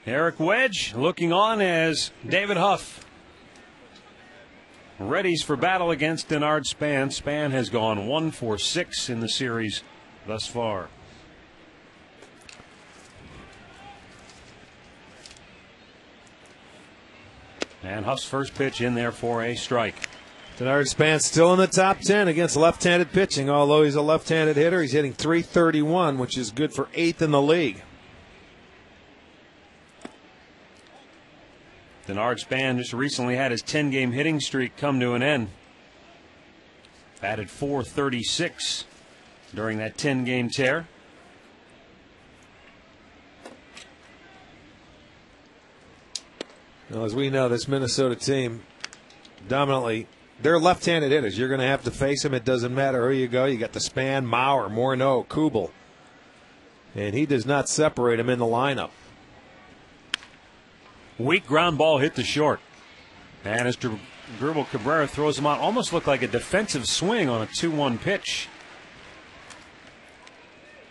Eric Wedge looking on as David Huff readies for battle against Denard Span. Span has gone 1 for 6 in the series thus far. And Huff's first pitch in there for a strike. Denard Span still in the top 10 against left-handed pitching. Although he's a left-handed hitter, he's hitting .331, which is good for 8th in the league. Denard Span just recently had his 10-game hitting streak come to an end. Batted .436 during that 10-game tear. Well, as we know, this Minnesota team dominantly, they're left-handed hitters. You're going to have to face them. It doesn't matter who you go. You got the Span, Maurer, Morneau, Kubel. And he does not separate them in the lineup. Weak ground ball hit to short. And as Dribble Cabrera throws him out, almost looked like a defensive swing on a 2-1 pitch.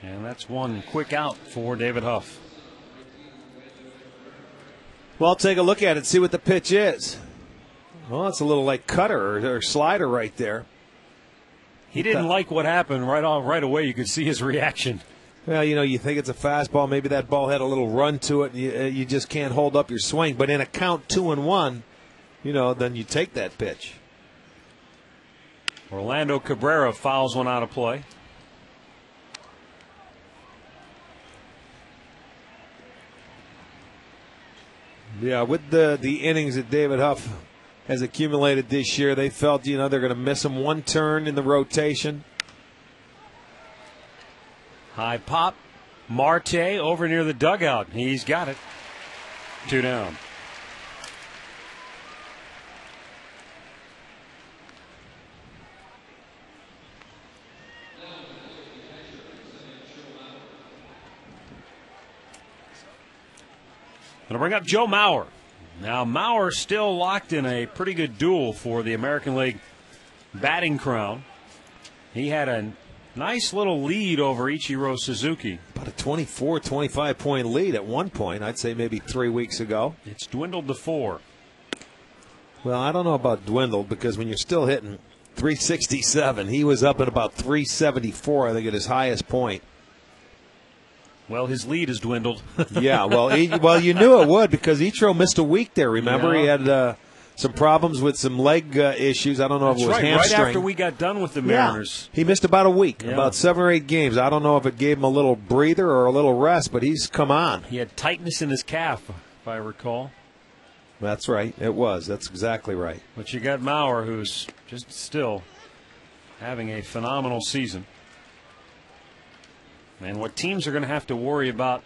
And that's one quick out for David Huff. Well, take a look at it, see what the pitch is. Well, it's a little like cutter or slider right there. He didn't like what happened right away. You could see his reaction. Well, you know, you think it's a fastball. Maybe that ball had a little run to it. And you just can't hold up your swing. But in a count 2-1, you know, then you take that pitch. Orlando Cabrera fouls one out of play. Yeah, with the innings that David Huff has accumulated this year, they felt, you know, they're going to miss him one turn in the rotation. High pop. Marte over near the dugout. He's got it. 2 down. Going to bring up Joe Mauer. Now, Mauer still locked in a pretty good duel for the American League batting crown. He had a nice little lead over Ichiro Suzuki. About a 24, 25-point lead at one point, I'd say maybe 3 weeks ago. It's dwindled to 4. Well, I don't know about dwindled, because when you're still hitting .367, he was up at about .374, I think, at his highest point. Well, his lead has dwindled. Yeah, well, you knew it would, because Ichiro missed a week there, remember? Yeah. He had some problems with some leg issues. I don't know if it was hamstring. Right after we got done with the Mariners. Yeah. He missed about a week, about 7 or 8 games. I don't know if it gave him a little breather or a little rest, but he's come on. He had tightness in his calf, if I recall. That's right. It was. That's exactly right. But you got Mauer, who's just still having a phenomenal season. And what teams are going to have to worry about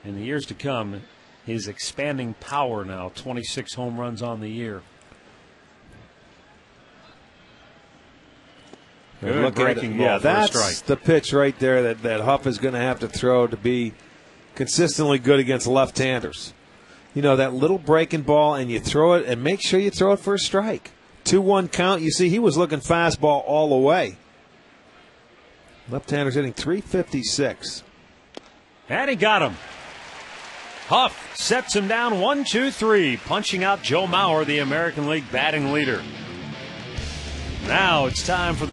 in the years to come is expanding power now. 26 home runs on the year. Good breaking ball for a strike. That's the pitch right there that Huff is going to have to throw to be consistently good against left-handers. You know, that little breaking ball, and you throw it, and make sure you throw it for a strike. 2-1 count. You see, he was looking fastball all the way. Left-hander's hitting .356. And he got him. Huff sets him down 1-2-3, punching out Joe Mauer, the American League batting leader. Now it's time for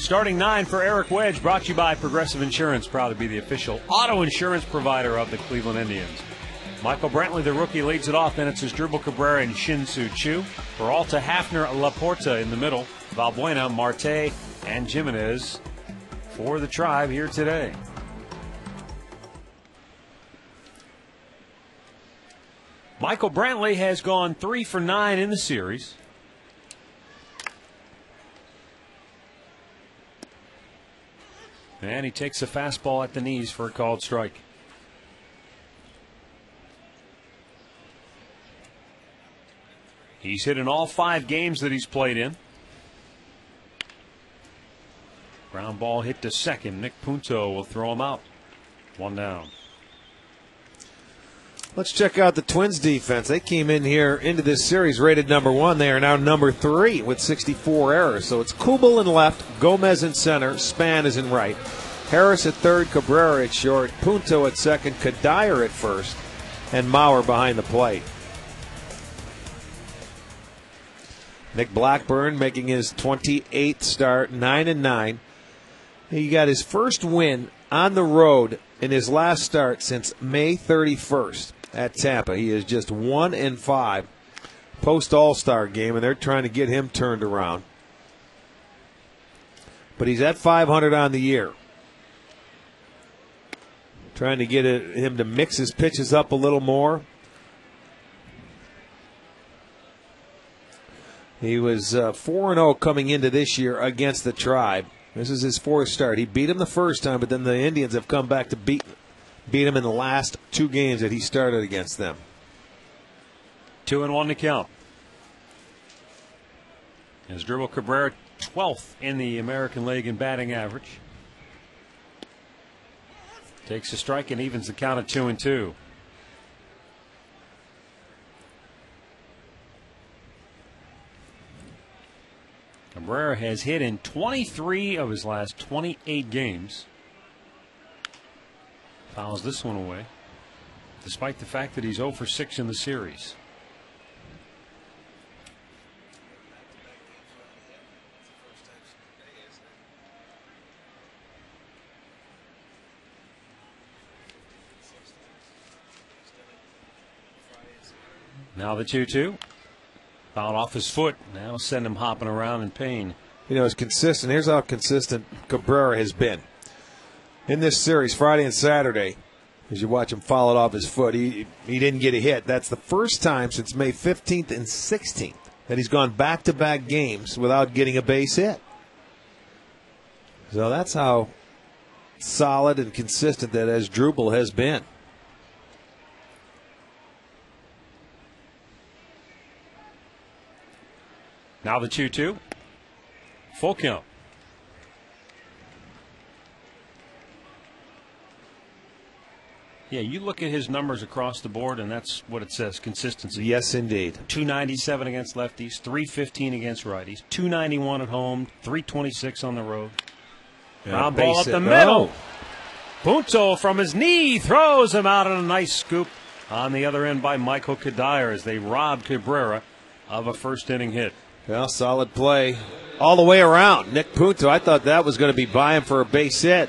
Starting 9 for Eric Wedge, brought to you by Progressive Insurance, proud to be the official auto insurance provider of the Cleveland Indians. Michael Brantley, the rookie, leads it off. Then it's Asdrubal Cabrera and Shin-Soo Choo. Peralta, Hafner, Laporta in the middle. Valbuena, Marte, and Jimenez for the Tribe here today. Michael Brantley has gone 3 for 9 in the series. And he takes a fastball at the knees for a called strike. He's hit in all 5 games that he's played in. Ground ball hit to second. Nick Punto will throw him out. 1 down. Let's check out the Twins defense. They came in here into this series rated number 1. They are now number 3 with 64 errors. So it's Kubel in left, Gomez in center, Span is in right, Harris at third, Cabrera at short, Punto at second, Kadire at first, and Mauer behind the plate. Nick Blackburn making his 28th start, 9-9. He got his first win on the road in his last start since May 31st at Tampa. He is just 1-5 post All-Star game, and they're trying to get him turned around. But he's at 500 on the year. Trying to get him to mix his pitches up a little more. He was 4-0 coming into this year against the Tribe. This is his 4th start. He beat him the first time, but then the Indians have come back to beat him in the last 2 games that he started against them. 2-1 to count. Asdrubal Cabrera, 12th in the American League in batting average. Takes a strike and evens the count at 2-2. Cabrera has hit in 23 of his last 28 games. Fouls this one away, despite the fact that he's 0 for 6 in the series. Now the 2-2. Fouled off his foot. Now send him hopping around in pain. You know, it's consistent. Here's how consistent Cabrera has been. In this series, Friday and Saturday, as you watch him foul it off his foot, he didn't get a hit. That's the first time since May 15th and 16th that he's gone back-to-back games without getting a base hit. So that's how solid and consistent that Asdrubal has been. Now the 2-2. Full count. Yeah, you look at his numbers across the board, and that's what it says, consistency. Yes, indeed. 297 against lefties, 315 against righties, 291 at home, 326 on the road. Ground ball up the middle. Punto from his knee throws him out on a nice scoop on the other end by Michael Kadire as they robbed Cabrera of a first-inning hit. Well, solid play all the way around. Nick Punto, I thought that was going to be by him for a base hit.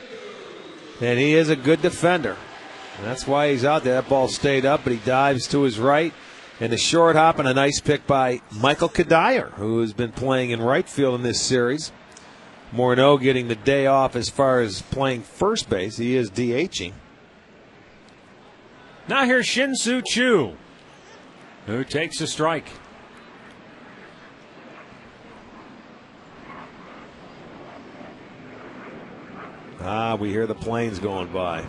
And he is a good defender. And that's why he's out there. That ball stayed up, but he dives to his right. And a short hop and a nice pick by Michael Kadire, who has been playing in right field in this series. Morneau getting the day off as far as playing first base. He is DHing. Now here's Shin-Soo Choo, who takes a strike. We hear the planes going by.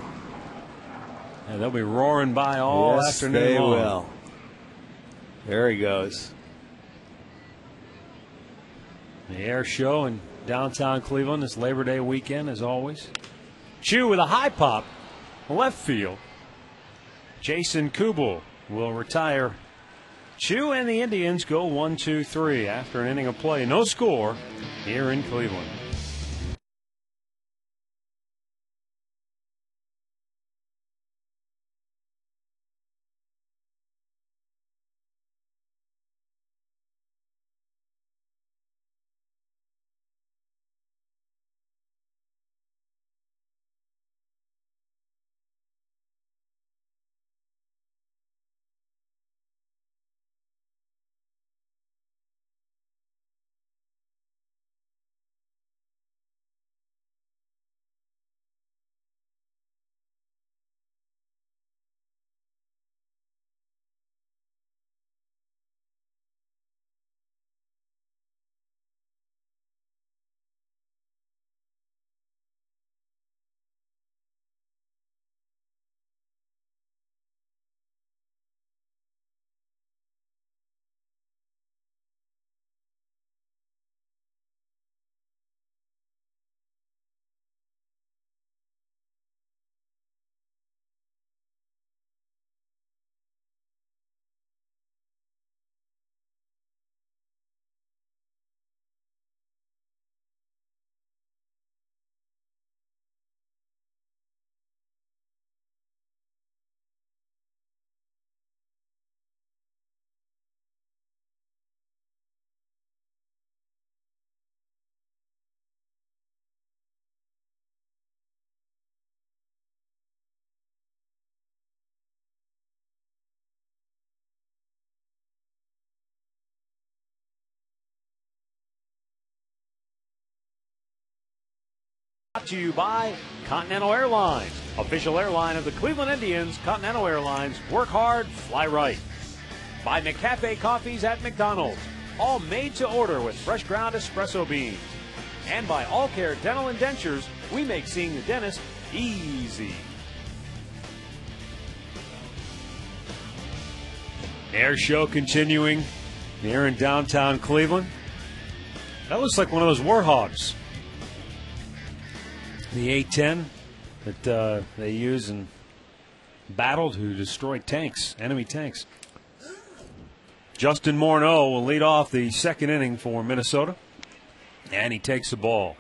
Yeah, they'll be roaring by all afternoon. They will. There he goes. The air show in downtown Cleveland this Labor Day weekend, as always. Choo with a high pop, left field. Jason Kubel will retire. Choo and the Indians go 1-2-3 after an inning of play. No score here in Cleveland. Brought to you by Continental Airlines, official airline of the Cleveland Indians. Continental Airlines, work hard, fly right. By McCafe Coffees at McDonald's, all made to order with fresh ground espresso beans. And by All Care Dental and Dentures, we make seeing the dentist easy. Air show continuing here in downtown Cleveland. That looks like one of those warhogs. The A-10 that they use in battle to destroy tanks, enemy tanks. Justin Morneau will lead off the second inning for Minnesota, and he takes the ball.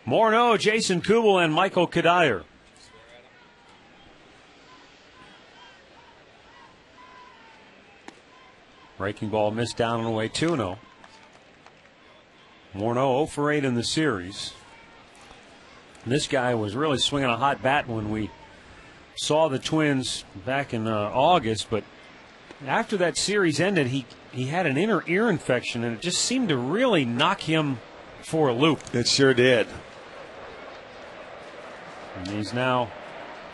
Morneau, Jason Kubel, and Michael Kadire. Breaking ball missed down and away 2-0. Morneau 0 for 8 in the series. This guy was really swinging a hot bat when we saw the Twins back in August, but after that series ended, he had an inner ear infection, and it just seemed to really knock him for a loop. It sure did. And he's now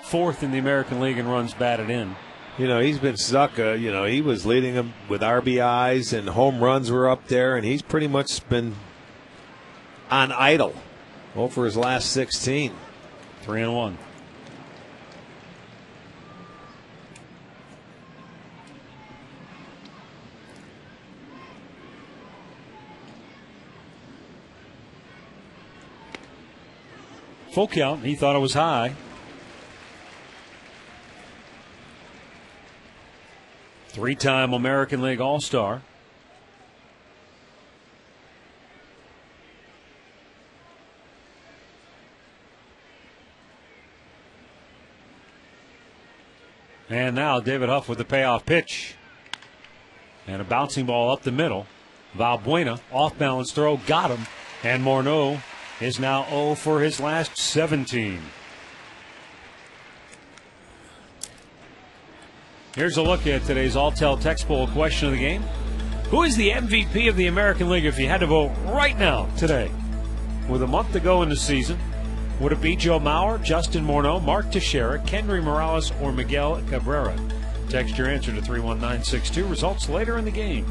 4th in the American League in runs batted in. You know, he's been stuck. He was leading them with RBIs and home runs were up there, and he's pretty much been on idle over his last 16. 3-1. Full count. He thought it was high. Three-time American League All-Star. And now David Huff with the payoff pitch. And a bouncing ball up the middle. Valbuena, off-balance throw, got him. And Morneau is now 0 for his last 17. Here's a look at today's Alltel Text Poll question of the game. Who is the MVP of the American League if you had to vote right now, today? With a month to go in the season, would it be Joe Mauer, Justin Morneau, Mark Teixeira, Kendry Morales, or Miguel Cabrera? Text your answer to 31962. Results later in the game.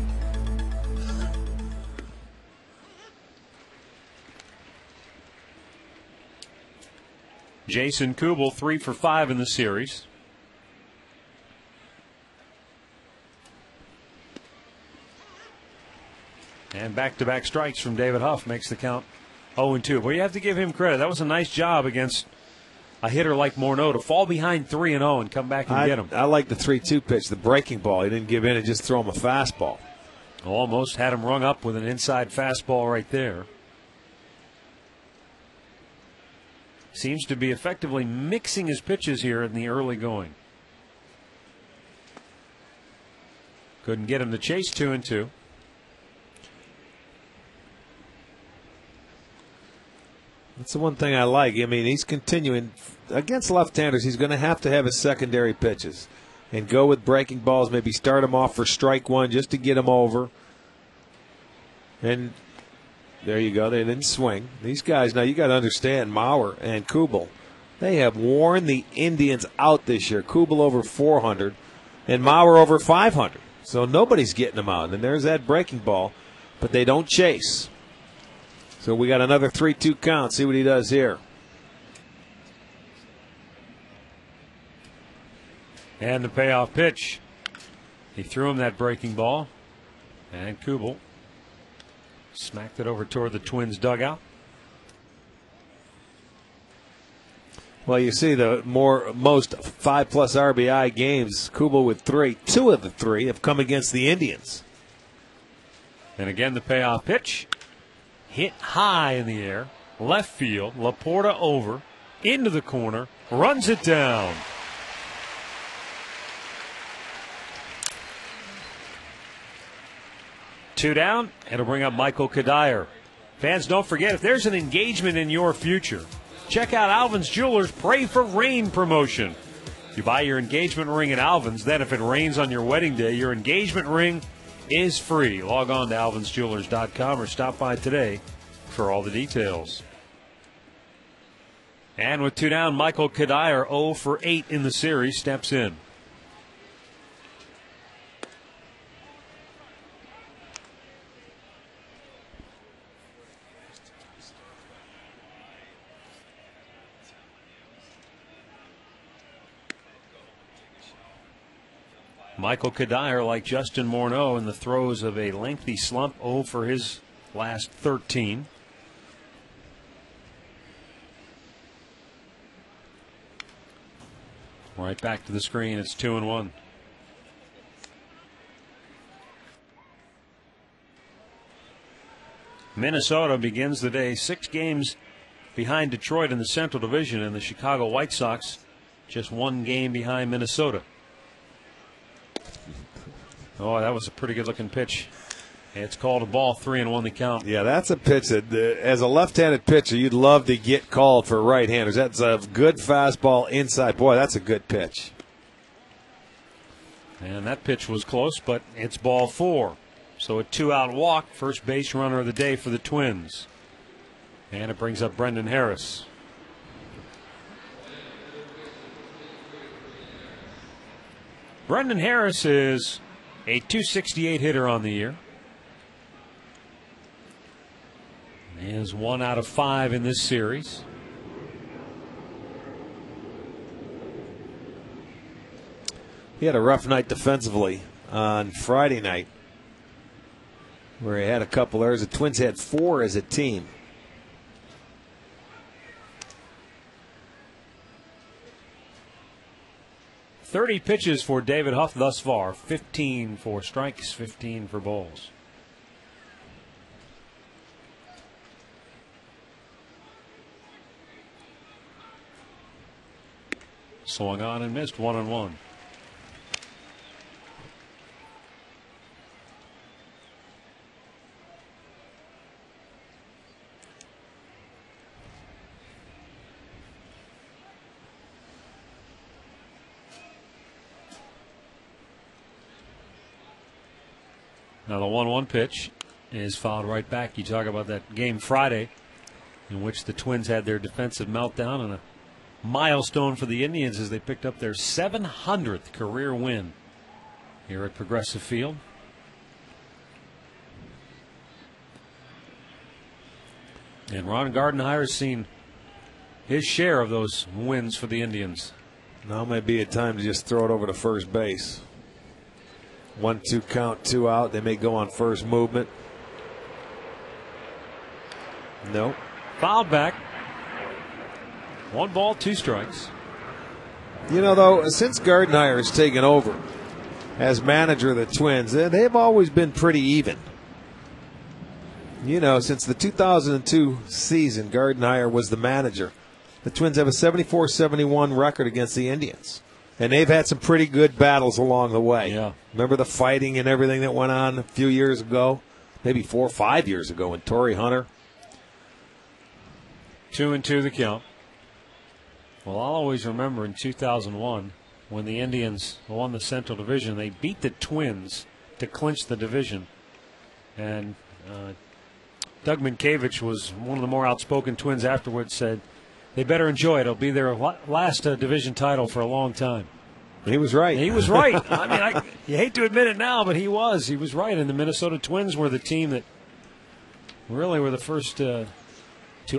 Jason Kubel, 3 for 5 in the series. And back-to-back strikes from David Huff makes the count 0-2. Well, you have to give him credit. That was a nice job against a hitter like Morneau to fall behind 3-0 and come back and get him. I like the 3-2 pitch, the breaking ball. He didn't give in and just throw him a fastball. Almost had him rung up with an inside fastball right there. Seems to be effectively mixing his pitches here in the early going. Couldn't get him to chase 2-2. That's the one thing I like. I mean, he's continuing. Against left-handers, he's going to have his secondary pitches and go with breaking balls, maybe start him off for strike one just to get him over. And there you go. They didn't swing. These guys, now you got to understand, Mauer and Kubel, they have worn the Indians out this year. Kubel over 400 and Mauer over 500. So nobody's getting them out. And there's that breaking ball, but they don't chase. So we got another 3-2 count. See what he does here. And the payoff pitch. He threw him that breaking ball. And Kubel smacked it over toward the Twins' dugout. Well, you see the most 5+ RBI games, Kubel with 3. 2 of the 3 have come against the Indians. And again, the payoff pitch. Hit high in the air, left field, Laporta over, into the corner, runs it down. Two down, it'll bring up Michael Kadire. Fans, don't forget, if there's an engagement in your future, check out Alvin's Jewelers Pray for Rain promotion. You buy your engagement ring at Alvin's, then if it rains on your wedding day, your engagement ring is free. Log on to alvinsjewelers.com or stop by today for all the details. And with 2 down, Michael Kadire, 0 for 8 in the series, steps in. Michael Kadire, like Justin Morneau, in the throes of a lengthy slump, 0 for his last 13. Right back to the screen. It's 2-1. Minnesota begins the day 6 games behind Detroit in the Central Division, and the Chicago White Sox just 1 game behind Minnesota. Oh, that was a pretty good-looking pitch. It's called a ball, 3-1 the count. Yeah, that's a pitch that, as a left-handed pitcher, you'd love to get called for right-handers. That's a good fastball inside. Boy, that's a good pitch. And that pitch was close, but it's ball 4. So a 2-out walk, first base runner of the day for the Twins. And it brings up Brendan Harris. Brendan Harris is a .268 hitter on the year. He is 1 out of 5 in this series. He had a rough night defensively on Friday night, where he had a couple errors. The Twins had 4 as a team. .30 pitches for David Huff thus far. 15 for strikes, 15 for balls. Swung on and missed, 1-1. Now the 1-1 pitch is fouled right back. You talk about that game Friday in which the Twins had their defensive meltdown, and a milestone for the Indians as they picked up their 700th career win here at Progressive Field. And Ron Gardenhire has seen his share of those wins for the Indians. Now may be a time to just throw it over to first base. 1-2 count, 2 out. They may go on first movement. Nope. Fouled back. 1 ball, 2 strikes. You know, though, since Gardenhire has taken over as manager of the Twins, they've always been pretty even. You know, since the 2002 season, Gardenhire was the manager. The Twins have a 74-71 record against the Indians. And they've had some pretty good battles along the way. Yeah. Remember the fighting and everything that went on a few years ago? Maybe 4 or 5 years ago when Torrey Hunter. 2-2 the count. Well, I'll always remember in 2001 when the Indians won the Central Division, they beat the Twins to clinch the division. And Doug Minkiewicz was one of the more outspoken Twins afterwards, said they better enjoy it. It'll be their last division title for a long time. He was right. He was right. I mean, you hate to admit it now, but he was. He was right. And the Minnesota Twins were the team that really were the first to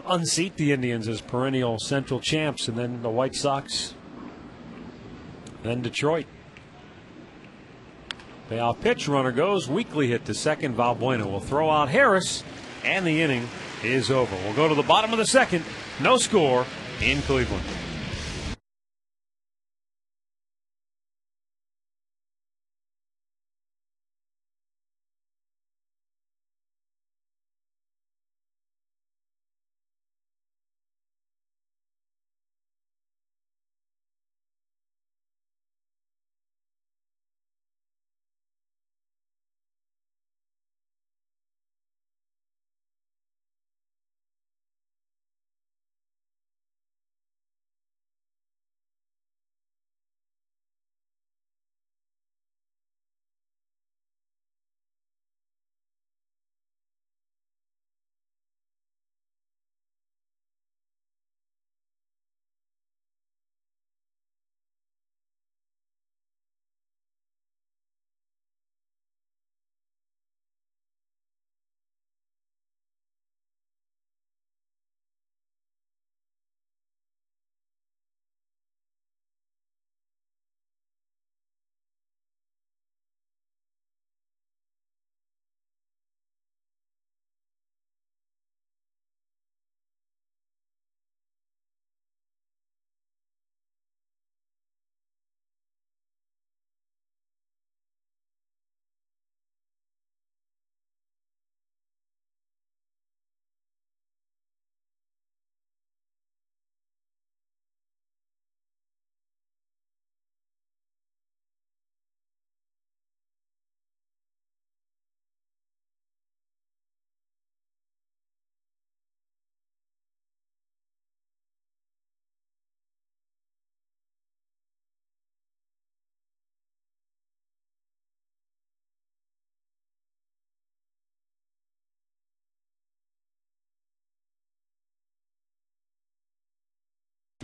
unseat the Indians as perennial Central champs, and then the White Sox, then Detroit. Payoff pitch, runner goes, weakly hit to second. Valbuena will throw out Harris, and the inning is over. We'll go to the bottom of the second. No score in Cleveland.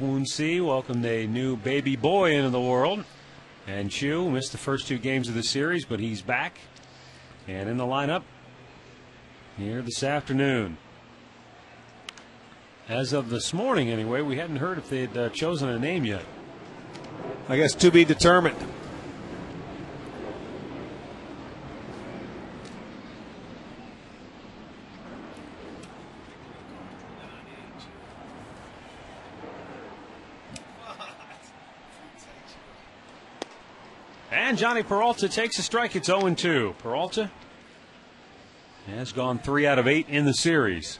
Woonsee welcomed a new baby boy into the world. And Chu missed the first 2 games of the series, but he's back and in the lineup here this afternoon. As of this morning, anyway, we hadn't heard if they'd chosen a name yet. I guess to be determined. And Johnny Peralta takes a strike. It's 0-2. Peralta has gone 3 out of 8 in the series.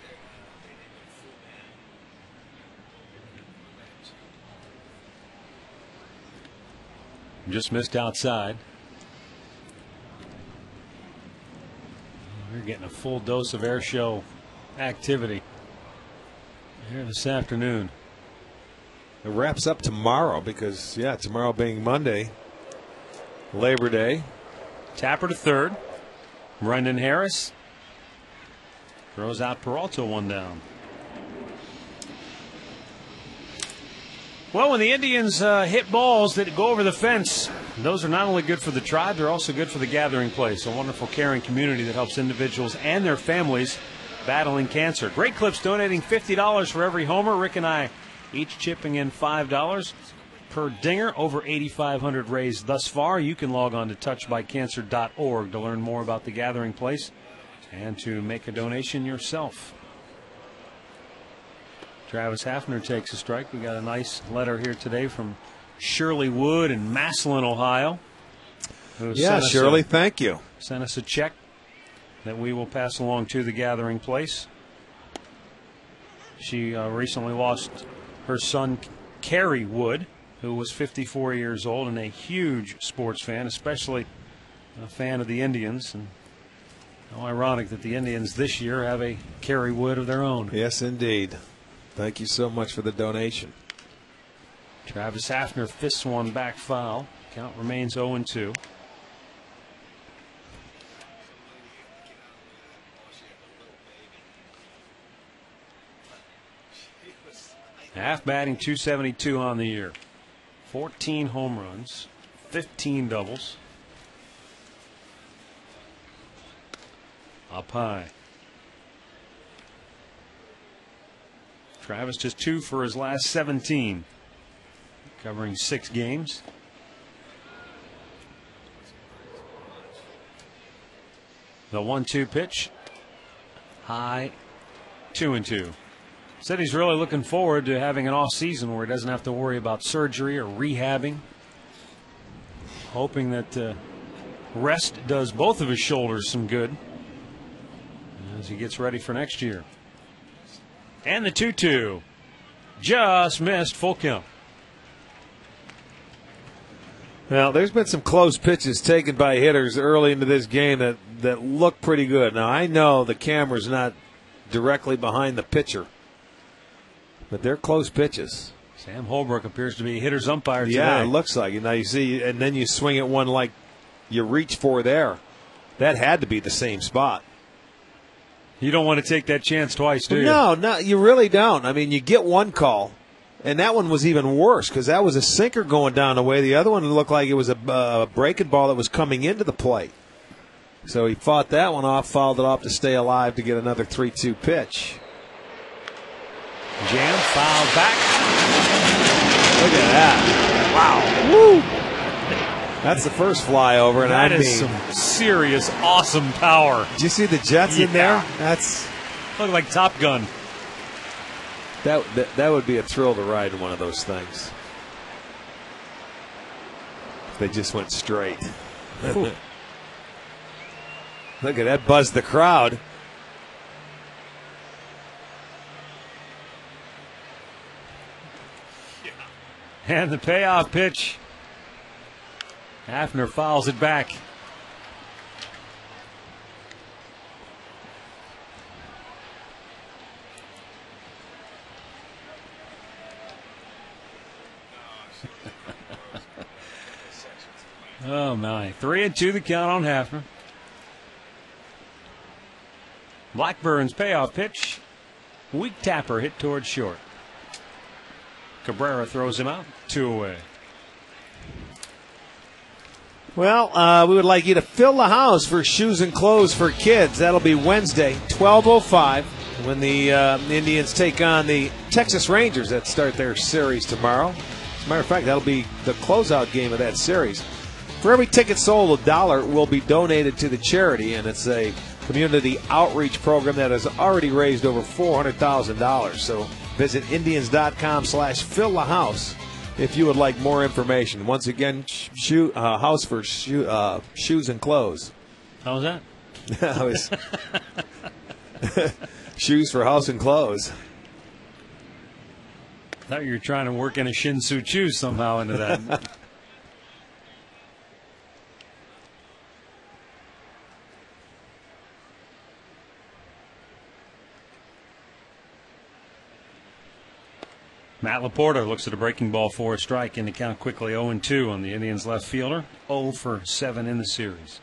Just missed outside. We're getting a full dose of air show activity here this afternoon. It wraps up tomorrow because, tomorrow being Monday, Labor Day. Tapper to third. Brendan Harris throws out Peralta, 1 down. Well, when the Indians hit balls that go over the fence, those are not only good for the tribe, they're also good for the gathering place, a wonderful caring community that helps individuals and their families battling cancer. Great Clips donating $50 for every homer. Rick and I each chipping in $5 per dinger. Over 8,500 raised thus far. You can log on to touchedbycancer.org to learn more about the gathering place and to make a donation yourself. Travis Hafner takes a strike. We got a nice letter here today from Shirley Wood in Massillon, Ohio. Shirley, thank you. Sent us a check that we will pass along to the gathering place. She recently lost her son, Kerry Wood, who was 54 years old and a huge sports fan, especially a fan of the Indians. And how ironic that the Indians this year have a Kerry Wood of their own. Yes, indeed. Thank you so much for the donation. Travis Hafner fists one back foul. Count remains 0-2. Half batting .272 on the year. 14 home runs, 15 doubles. Up high. Travis just 2 for his last 17, covering 6 games. The 1-2 pitch, high, 2-2. Said he's really looking forward to having an off season where he doesn't have to worry about surgery or rehabbing. Hoping that rest does both of his shoulders some good as he gets ready for next year. And the 2-2 just missed, full count. Now, there's been some close pitches taken by hitters early into this game that look pretty good. Now, I know the camera's not directly behind the pitcher, but they're close pitches. Sam Holbrook appears to be a hitter's umpire today. Yeah, it looks like it. Now you see, and then you swing at one like you reach for there. That had to be the same spot. You don't want to take that chance twice, do you? No, you really don't. I mean, you get one call, and that one was even worse because that was a sinker going down the way. The other one looked like it was a breaking ball that was coming into the plate. So he fought that one off, fouled it off to stay alive to get another 3-2 pitch. Jam fouled back. Look at that. Wow. Woo. That's the first flyover, and that is some serious, awesome power. Did you see the jets in there? That's look like Top Gun. That would be a thrill to ride in one of those things. They just went straight. Look at that, buzzed the crowd. And the payoff pitch. Hafner fouls it back. Oh, my. 3-2 the count on Hafner. Blackburn's payoff pitch. Weak tapper hit towards short. Cabrera throws him out. 2 away. Well, we would like you to fill the house for shoes and clothes for kids. That'll be Wednesday, 12:05, when the Indians take on the Texas Rangers that start their series tomorrow. As a matter of fact, that'll be the closeout game of that series. For every ticket sold, $1 will be donated to the charity, and it's a community outreach program that has already raised over $400,000. So visit Indians.com/fill-the-house if you would like more information. Once again, house for shoes and clothes. How was that? Shoes for house and clothes. I thought you were trying to work in a Shinsu shoes somehow into that. Matt Laporta looks at a breaking ball for a strike, and the count quickly 0-2 on the Indians' left fielder. 0 for 7 in the series.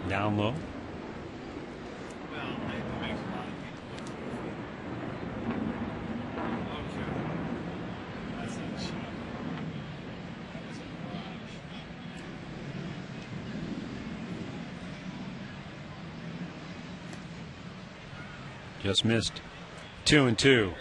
Down low. Just missed. 2-2.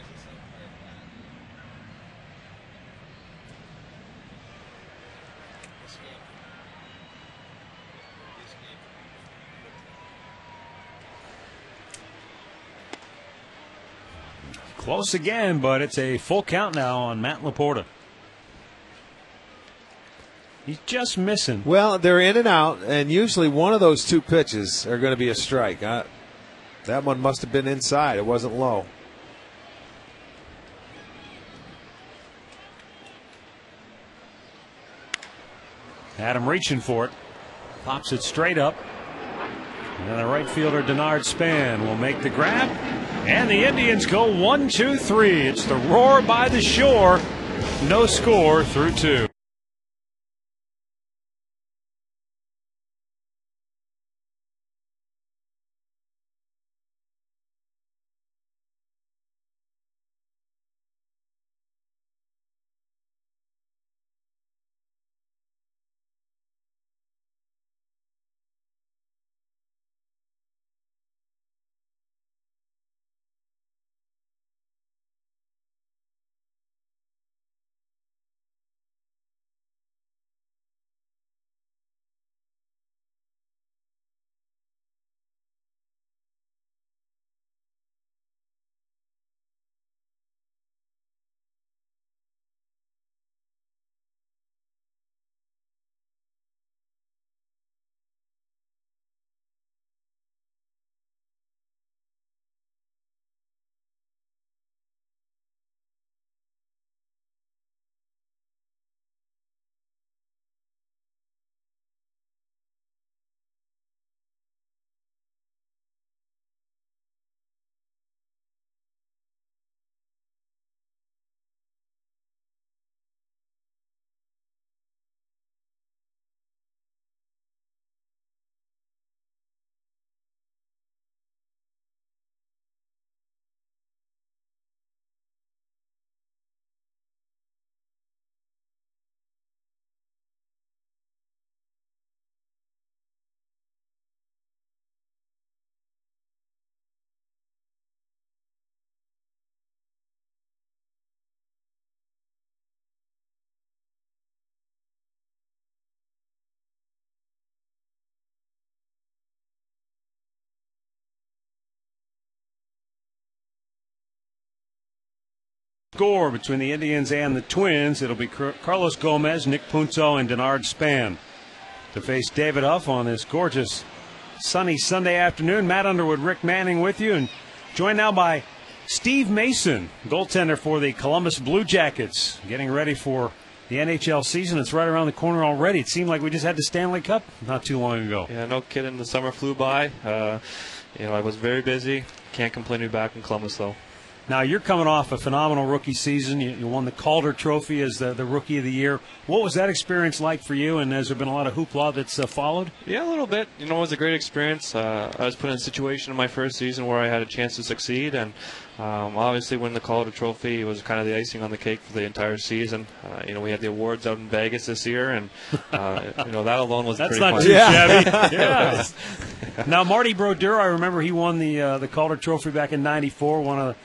Close again, but it's a full count now on Matt Laporta. He's just missing. Well, they're in and out, and usually one of those two pitches are going to be a strike. That one must have been inside. It wasn't low. Adam reaching for it. Pops it straight up. And the right fielder, Denard Span, will make the grab. And the Indians go 1-2-3. It's the roar by the shore. No score through 2. Score between the Indians and the Twins. It'll be Carlos Gomez, Nick Punto, and Denard Span to face David Huff on this gorgeous sunny Sunday afternoon. Matt Underwood, Rick Manning with you, and joined now by Steve Mason, goaltender for the Columbus Blue Jackets, getting ready for the NHL season. It's right around the corner already. It seemed like we just had the Stanley Cup not too long ago. Yeah, no kidding. The summer flew by. I was very busy. Can't complain to be back in Columbus, though. Now, you're coming off a phenomenal rookie season. You won the Calder Trophy as the Rookie of the Year. What was that experience like for you, and has there been a lot of hoopla that's followed? Yeah, a little bit. You know, it was a great experience. I was put in a situation in my first season where I had a chance to succeed, and obviously winning the Calder Trophy was kind of the icing on the cake for the entire season. You know, we had the awards out in Vegas this year, and, you know, that alone was That's pretty not fun. too shabby. Yeah. Now, Marty Brodeur, I remember he won the Calder Trophy back in '94, one of the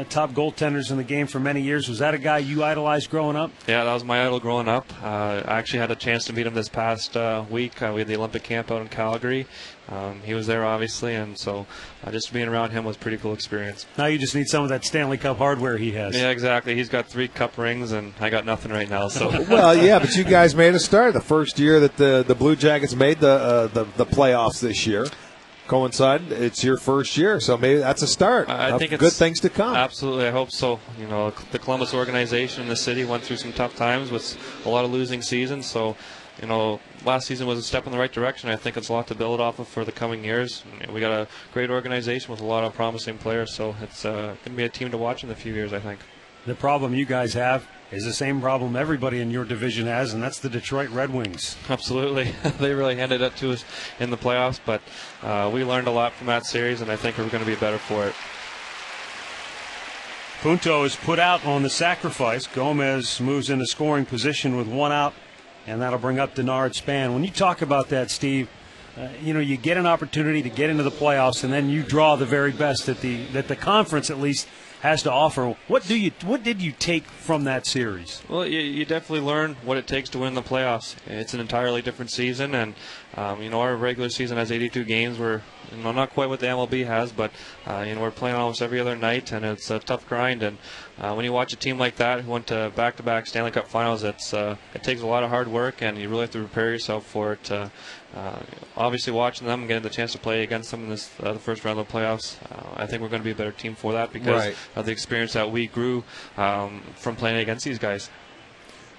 top goaltenders in the game for many years. Was that a guy you idolized growing up? Yeah, that was my idol growing up. I actually had a chance to meet him this past week. We had the Olympic camp out in Calgary. He was there, obviously, and so just being around him was a pretty cool experience. Now you just need some of that Stanley Cup hardware he has. Yeah, exactly. He's got 3 cup rings, and I got nothing right now. So. Well, yeah, but you guys made a start. The first year that the Blue Jackets made the playoffs this year. Coincided, it's your first year, so maybe that's a start. I think it's good things to come. Absolutely, I hope so. You know, the Columbus organization and the city went through some tough times with a lot of losing seasons. So, you know, last season was a step in the right direction. I think it's a lot to build off of for the coming years. We got a great organization with a lot of promising players, so it's going to be a team to watch in a few years, I think. The problem you guys have is the same problem everybody in your division has, and that's the Detroit Red Wings. Absolutely. They really handed it to us in the playoffs, but we learned a lot from that series, and I think we're going to be better for it. Punto is put out on the sacrifice. Gomez moves into scoring position with 1 out, and that'll bring up Denard Span. When you talk about that, Steve, you know, you get an opportunity to get into the playoffs, and then you draw the very best that the conference at least has to offer. What did you take from that series? Well, you definitely learn what it takes to win the playoffs. It's an entirely different season, and you know, our regular season has 82 games. We're not quite what the MLB has, but you know, we're playing almost every other night, and it's a tough grind. And when you watch a team like that who went to back-to-back Stanley Cup Finals, it takes a lot of hard work, and you really have to prepare yourself for it. Obviously, watching them and getting the chance to play against them in this the first round of the playoffs, I think we're going to be a better team for that because of the experience that we grew from playing against these guys.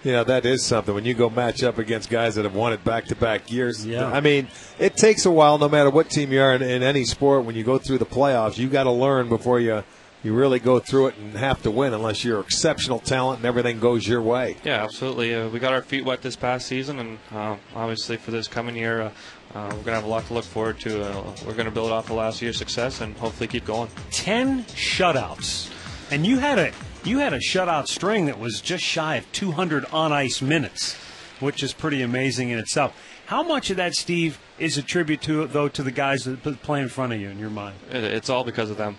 Yeah, that is something. When you go match up against guys that have won it back-to-back years, yeah. I mean, it takes a while no matter what team you are in any sport. When you go through the playoffs, you got to learn before you really go through it and have to win unless you're exceptional talent and everything goes your way. Yeah, absolutely. We got our feet wet this past season, and obviously for this coming year, we're going to have a lot to look forward to. We're going to build off the last year's success and hopefully keep going. 10 shutouts, and you had a shutout string that was just shy of 200 on-ice minutes, which is pretty amazing in itself. How much of that, Steve, is a tribute to the guys that play in front of you in your mind? It's all because of them.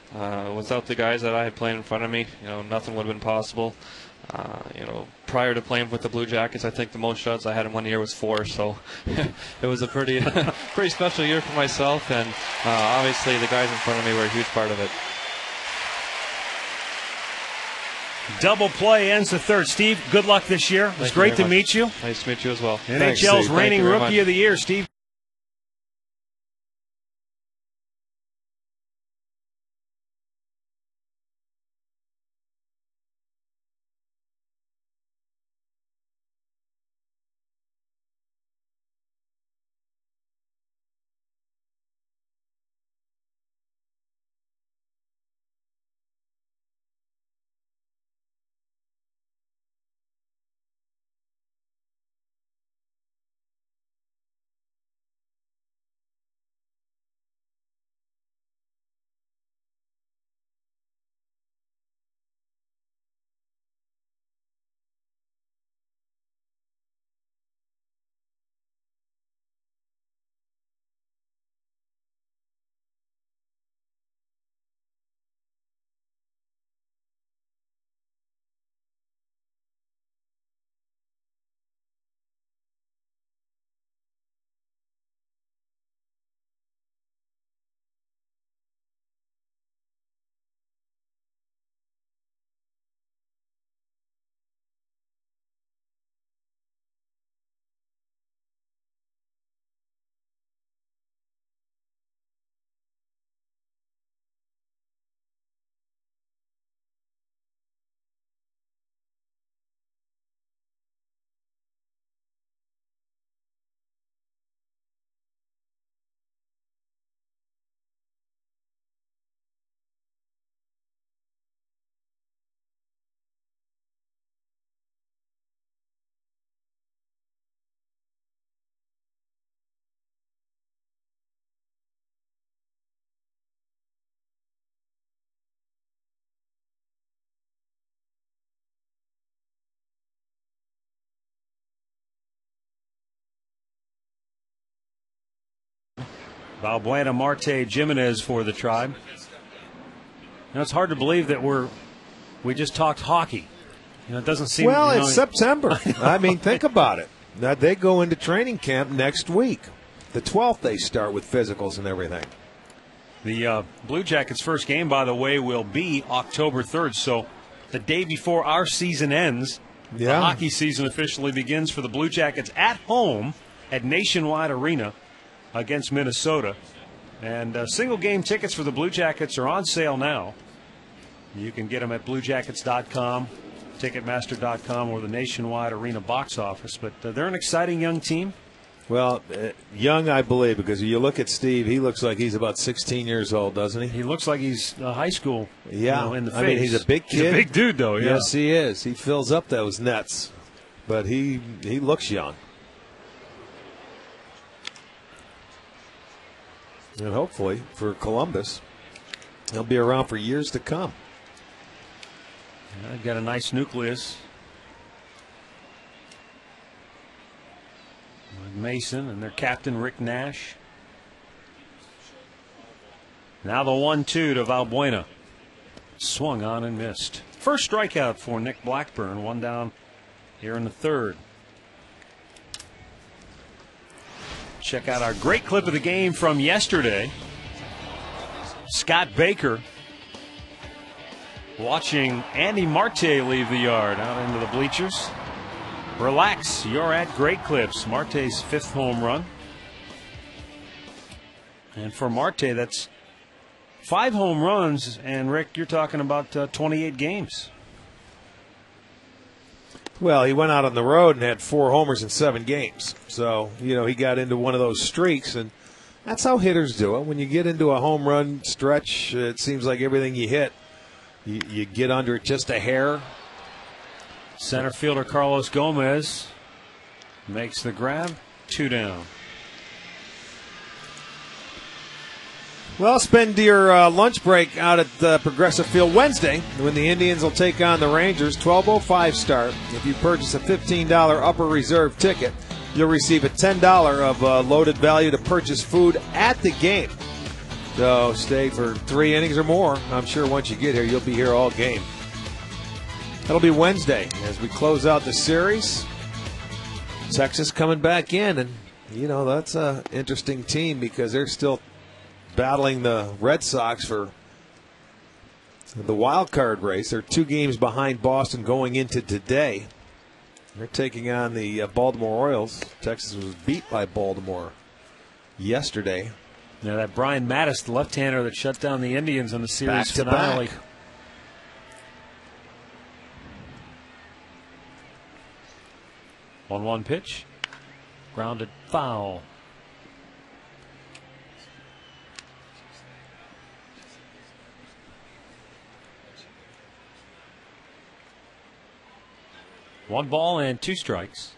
Without the guys that I had playing in front of me, you know, nothing would have been possible. You know, prior to playing with the Blue Jackets, I think the most shots I had in one year was 4. So it was a pretty special year for myself, and obviously the guys in front of me were a huge part of it. Double play ends the third. Steve, good luck this year. It was great to meet you. Nice to meet you as well. NHL's reigning Rookie of the Year, Steve. Valbuena, Marte, Jimenez for the Tribe. Now, it's hard to believe that we just talked hockey. It doesn't seem... Well, it's September. I mean, think about it. Now, they go into training camp next week. The 12th they start with physicals and everything. The Blue Jackets' first game, by the way, will be October 3rd. So the day before our season ends, the hockey season officially begins for the Blue Jackets at home at Nationwide Arena against Minnesota. And single-game tickets for the Blue Jackets are on sale now. You can get them at bluejackets.com, Ticketmaster.com, or the Nationwide Arena box office. But they're an exciting young team. Well, young, I believe, because you look at Steve, he looks like he's about 16 years old, doesn't he? He looks like he's high school. Yeah, in the face. I mean, he's a big kid. He's a big dude, though. Yeah. Yes, he is. He fills up those nets, but he looks young. And hopefully for Columbus, he'll be around for years to come. They've got a nice nucleus. Mason and their captain, Rick Nash. Now the 1-2 to Valbuena. Swung on and missed. First strikeout for Nick Blackburn. One down here in the third. Check out our great clip of the game from yesterday. Scott Baker watching Andy Marte leave the yard out into the bleachers. Relax, you're at Great Clips. Marte's 5th home run. And for Marte, that's 5 home runs. And, Rick, you're talking about 28 games. Well, he went out on the road and had 4 homers in 7 games. So, he got into one of those streaks, and that's how hitters do it. When you get into a home run stretch, it seems like everything you hit, you get under it just a hair. Center fielder Carlos Gomez makes the grab. 2 down. Well, spend your lunch break out at Progressive Field Wednesday when the Indians will take on the Rangers. 12:05 start. If you purchase a $15 upper reserve ticket, you'll receive a $10 of loaded value to purchase food at the game. So stay for 3 innings or more. I'm sure once you get here, you'll be here all game. That'll be Wednesday as we close out the series. Texas coming back in, and, that's an interesting team because they're still battling the Red Sox for the wild card race. They're 2 games behind Boston going into today. They're taking on the Baltimore Orioles. Texas was beat by Baltimore yesterday. Now that Brian Mattis, the left-hander that shut down the Indians in the series finale. Back. 1-1 pitch. Grounded foul. One ball and 2 strikes.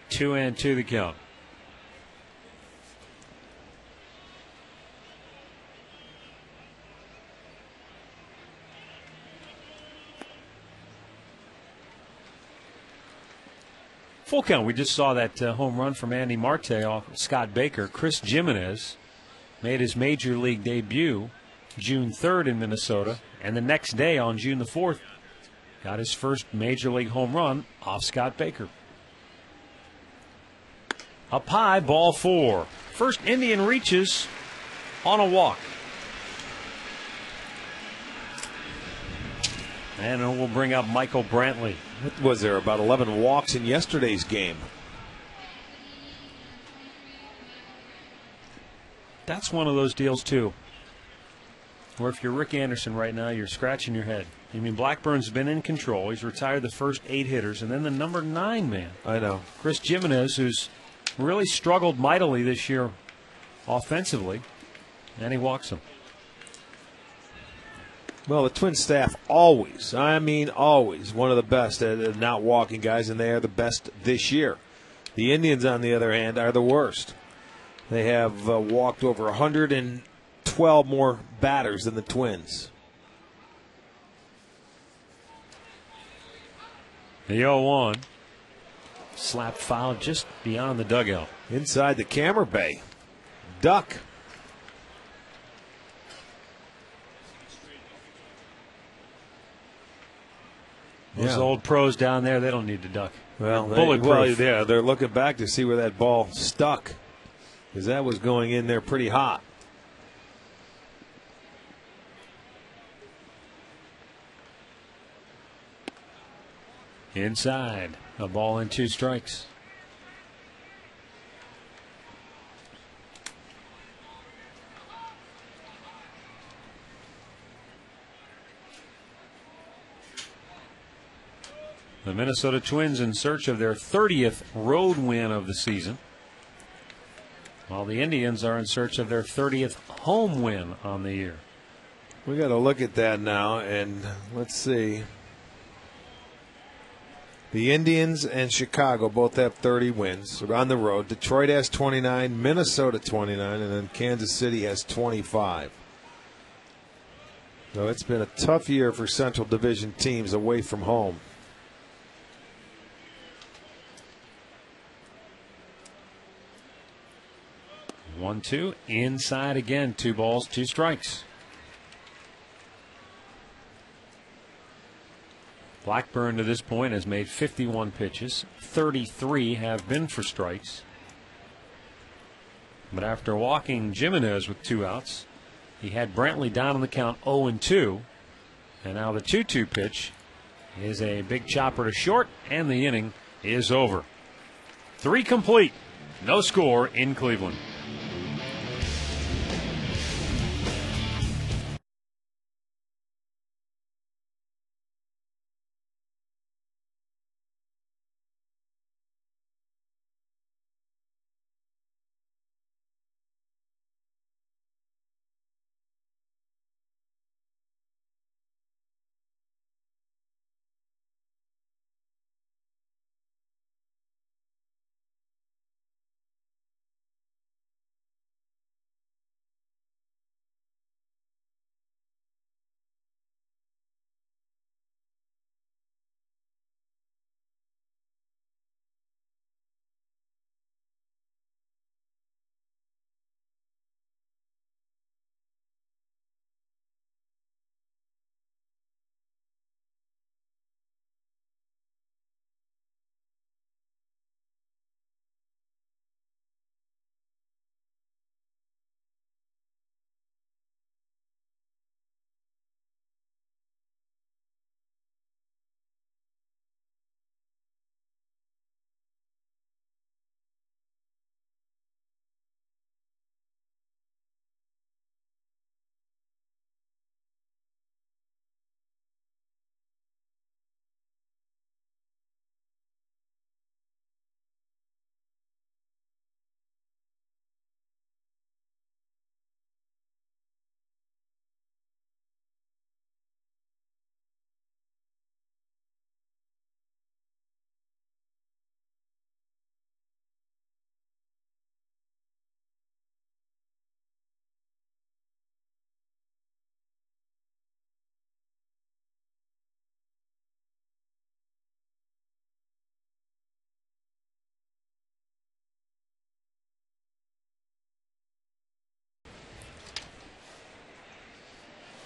Two and 2 the count. Full count. We just saw that home run from Andy Marte off Scott Baker. Chris Jimenez made his major league debut June 3rd in Minnesota, and the next day on June the 4th got his first major league home run off Scott Baker. Up high, ball 4. First Indian reaches on a walk. And we'll bring up Michael Brantley. What was there, about 11 walks in yesterday's game? That's one of those deals, too, where if you're Rick Anderson right now, you're scratching your head. I mean, Blackburn's been in control. He's retired the first 8 hitters, and then the number 9 man. I know. Chris Jimenez, who's really struggled mightily this year offensively, and he walks him. Well, the Twin staff always, always one of the best at not walking guys, and they are the best this year. The Indians, on the other hand, are the worst. They have walked over 112 more batters than the Twins. The 0-1. Slap foul just beyond the dugout. Inside the camera bay. Duck. Those old pros down there, they don't need to duck. Well, bulletproof. They're looking back to see where that ball stuck, because that was going in there pretty hot. Inside. A ball and 2 strikes. The Minnesota Twins in search of their 30th road win of the season, while the Indians are in search of their 30th home win on the year. We got to look at that now, and let's see. The Indians and Chicago both have 30 wins on the road. Detroit has 29, Minnesota 29, and then Kansas City has 25. So it's been a tough year for Central Division teams away from home. 1-2. Inside again. 2 balls, 2 strikes. Blackburn to this point has made 51 pitches. 33 have been for strikes. But after walking Jimenez with 2 outs, he had Brantley down on the count 0-2. And now the 2-2 pitch is a big chopper to short, and the inning is over. 3 complete. No score in Cleveland.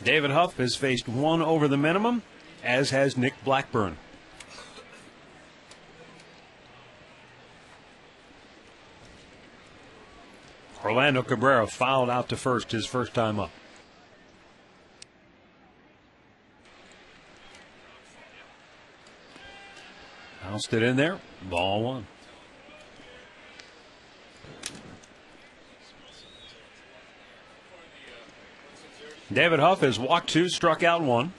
David Huff has faced 1 over the minimum, as has Nick Blackburn. Orlando Cabrera fouled out to first his first time up. Bounced it in there. Ball 1. David Huff has walked 2, struck out 1.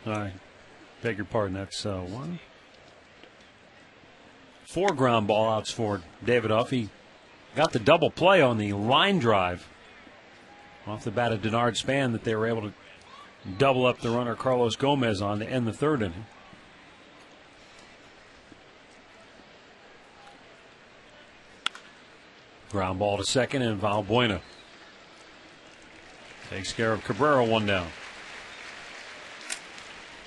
I beg your pardon, that's 1. 4 ground ball outs for David Huff. He got the double play on the line drive off the bat of Denard Span that they were able to double up the runner Carlos Gomez on to end the third inning. Ground ball to second, and Valbuena takes care of Cabrera, one down.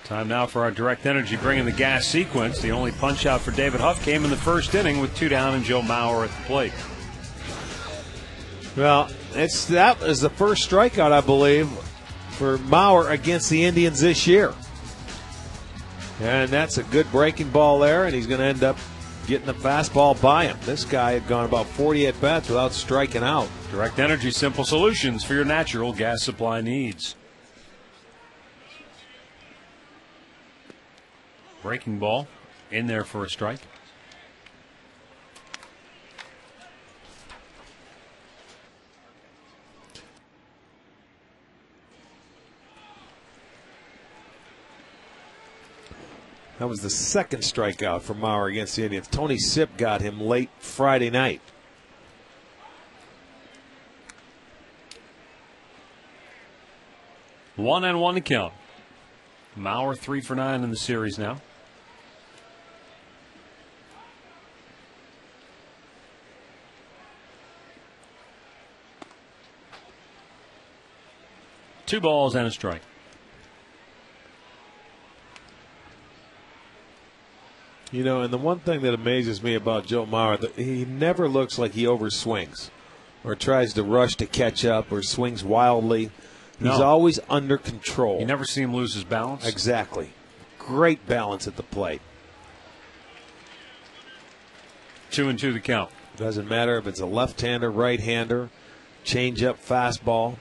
Time now for our Direct Energy bringing the gas sequence. The only punch out for David Huff came in the first inning with 2 down and Joe Mauer at the plate. Well, that is the first strikeout, I believe, for Mauer against the Indians this year. And that's a good breaking ball there, and he's going to end up getting the fastball by him. This guy had gone about 40 at-bats without striking out. Direct Energy, simple solutions for your natural gas supply needs. Breaking ball in there for a strike. That was the second strikeout for Mauer against the Indians. Tony Sipp got him late Friday night. One and one to count. Mauer 3 for 9 in the series now. Two balls and a strike. You know, and the one thing that amazes me about Joe Mauer, he never looks like he overswings or tries to rush to catch up or swings wildly. He's always under control. You never see him lose his balance. Exactly. Great balance at the plate. 2-2 the count. Doesn't matter if it's a left-hander, right-hander, change-up, fastball.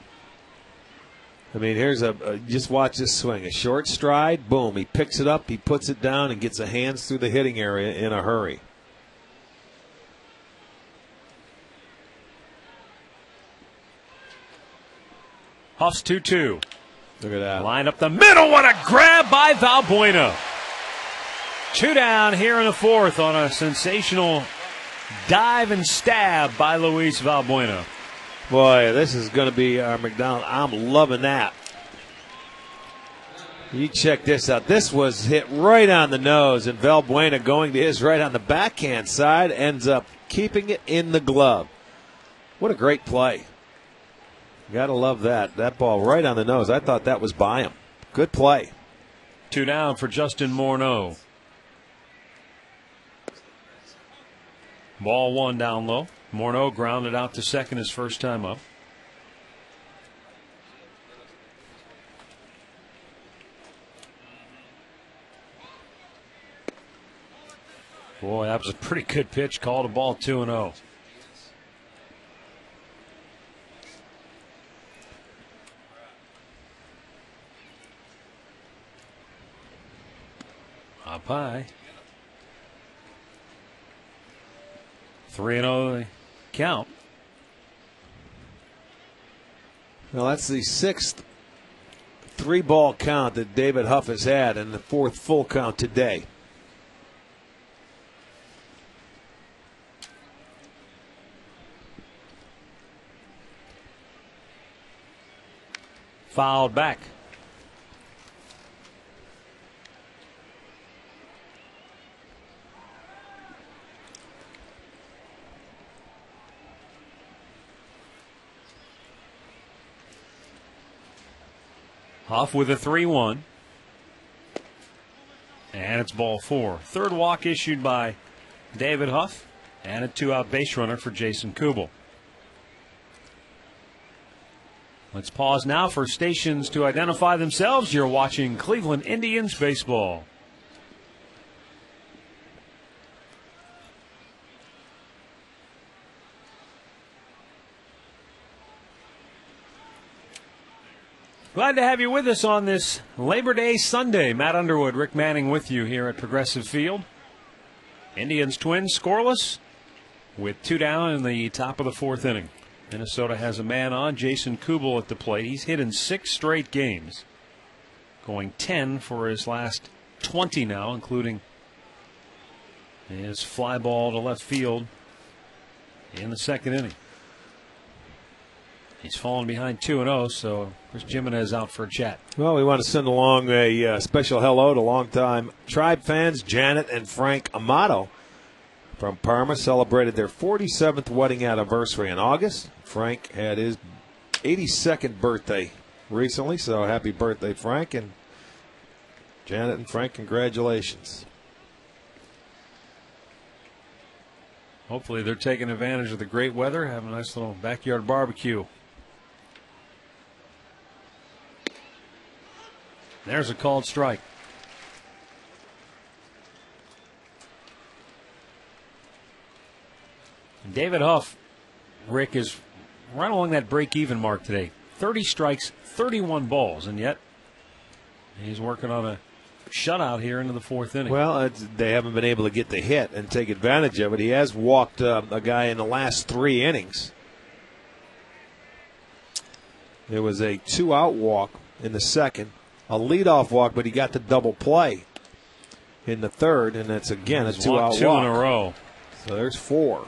I mean, here's just watch this swing. A short stride, boom, he picks it up, he puts it down, and gets the hands through the hitting area in a hurry. Huff's 2-2. Look at that. Line up the middle. What a grab by Valbuena. 2 down here in the fourth on a sensational dive and stab by Luis Valbuena. Boy, this is going to be our McDonald. I'm loving that. You check this out. This was hit right on the nose, and Valbuena going to his right on the backhand side ends up keeping it in the glove. What a great play. Got to love that. That ball right on the nose. I thought that was by him. Good play. 2 down for Justin Morneau. Ball 1 down low. Morneau grounded out to second his first time up. Boy, that was a pretty good pitch. Called a ball 2-0. Up high. 3-0 count. Well, that's the 6th 3-ball count that David Huff has had, and the 4th full count today. Fouled back. Huff with a 3-1. And it's ball 4. Third walk issued by David Huff, and a 2-out base runner for Jason Kubel. Let's pause now for stations to identify themselves. You're watching Cleveland Indians baseball. Glad to have you with us on this Labor Day Sunday. Matt Underwood, Rick Manning with you here at Progressive Field. Indians Twins scoreless with 2 down in the top of the 4th inning. Minnesota has a man on, Jason Kubel at the plate. He's hit in 6 straight games, going 10 for his last 20 now, including his fly ball to left field in the 2nd inning. He's fallen behind 2-0, so Chris Jimenez out for a chat. Well, we want to send along a special hello to longtime Tribe fans Janet and Frank Amato from Parma. Celebrated their 47th wedding anniversary in August. Frank had his 82nd birthday recently, so happy birthday, Frank. And Janet and Frank, congratulations. Hopefully they're taking advantage of the great weather, having a nice little backyard barbecue. There's a called strike. David Huff, Rick, is right along that break-even mark today. 30 strikes, 31 balls, and yet he's working on a shutout here into the fourth inning. Well, they haven't been able to get the hit and take advantage of it. He has walked a guy in the last 3 innings. There was a 2-out walk in the second, a leadoff walk, but he got the double play in the third, and that's again a 2-out walk. 2 in a row. So there's 4.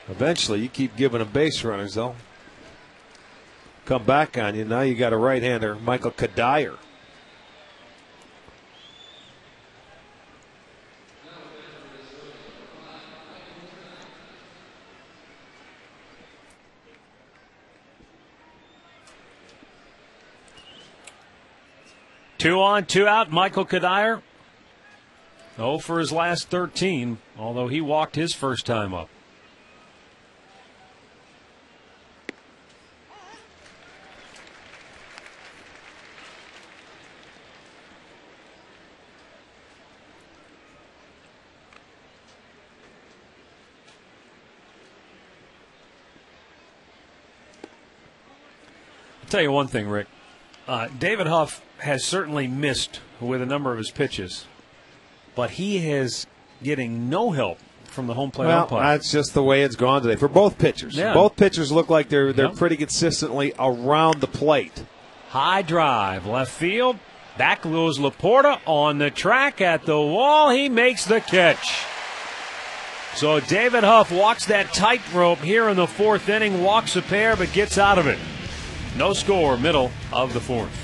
Eventually, you keep giving them base runners, they'll come back on you. Now you got a right-hander, Michael Kadire. Two on, 2 out. Michael Kadire. 0 for his last 13, although he walked his first time up. I'll tell you one thing, Rick. David Huff has certainly missed with a number of his pitches, but he is getting no help from the home plate umpire. That's just the way it's gone today for both pitchers. Yeah. Both pitchers look like they're pretty consistently around the plate. High drive, left field. Back goes Laporta on the track at the wall. He makes the catch. So David Huff walks that tightrope here in the fourth inning, walks a pair, but gets out of it. No score, middle of the fourth.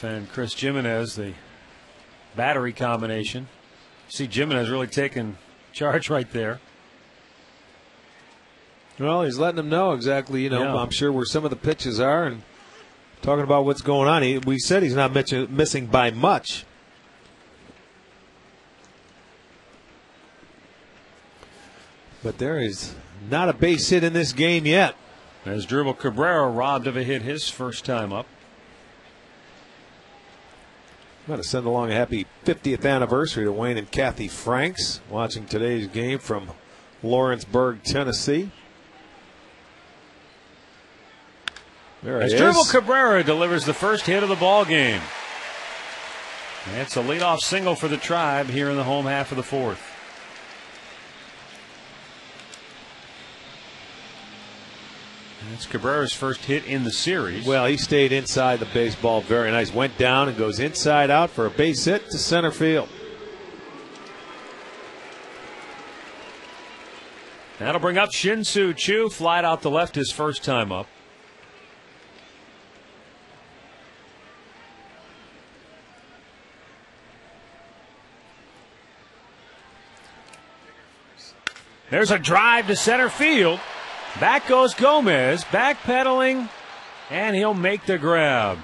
And Chris Jimenez, the battery combination. See Jimenez really taking charge right there. Well, he's letting them know exactly, Yeah. I'm sure where some of the pitches are and talking about what's going on. We said he's not missing by much. But there is not a base hit in this game yet. As Dribble Cabrera robbed of a hit his first time up. I'm going to send along a happy 50th anniversary to Wayne and Kathy Franks, watching today's game from Lawrenceburg, Tennessee. There it As is. Dribble Cabrera delivers the first hit of the ball game. It's a leadoff single for the Tribe here in the home half of the fourth. That's Cabrera's first hit in the series. Well, he stayed inside the baseball very nice. Went down and goes inside out for a base hit to center field. That'll bring up Shin-Soo Choo. Flied out to left his first time up. There's a drive to center field. Back goes Gomez, backpedaling, and he'll make the grab.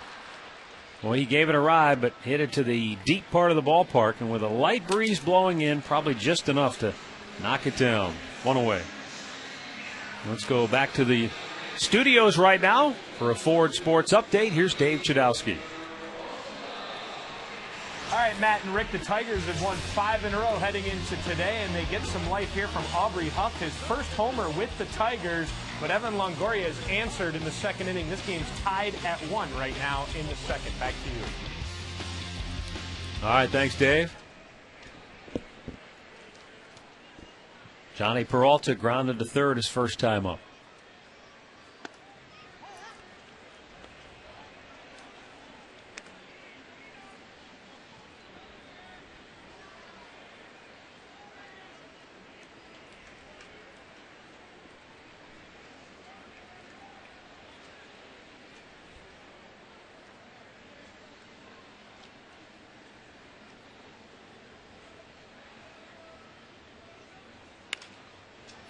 Well, he gave it a ride, but hit it to the deep part of the ballpark, and with a light breeze blowing in, probably just enough to knock it down. One away. Let's go back to the studios right now for a Ford Sports update. Here's Dave Chudowski. All right, Matt and Rick, the Tigers have won 5 in a row heading into today, and they get some life here from Aubrey Huff, his first homer with the Tigers. But Evan Longoria has answered in the second inning. This game's tied at 1 right now in the second. Back to you. All right, thanks, Dave. Johnny Peralta grounded to third his first time up.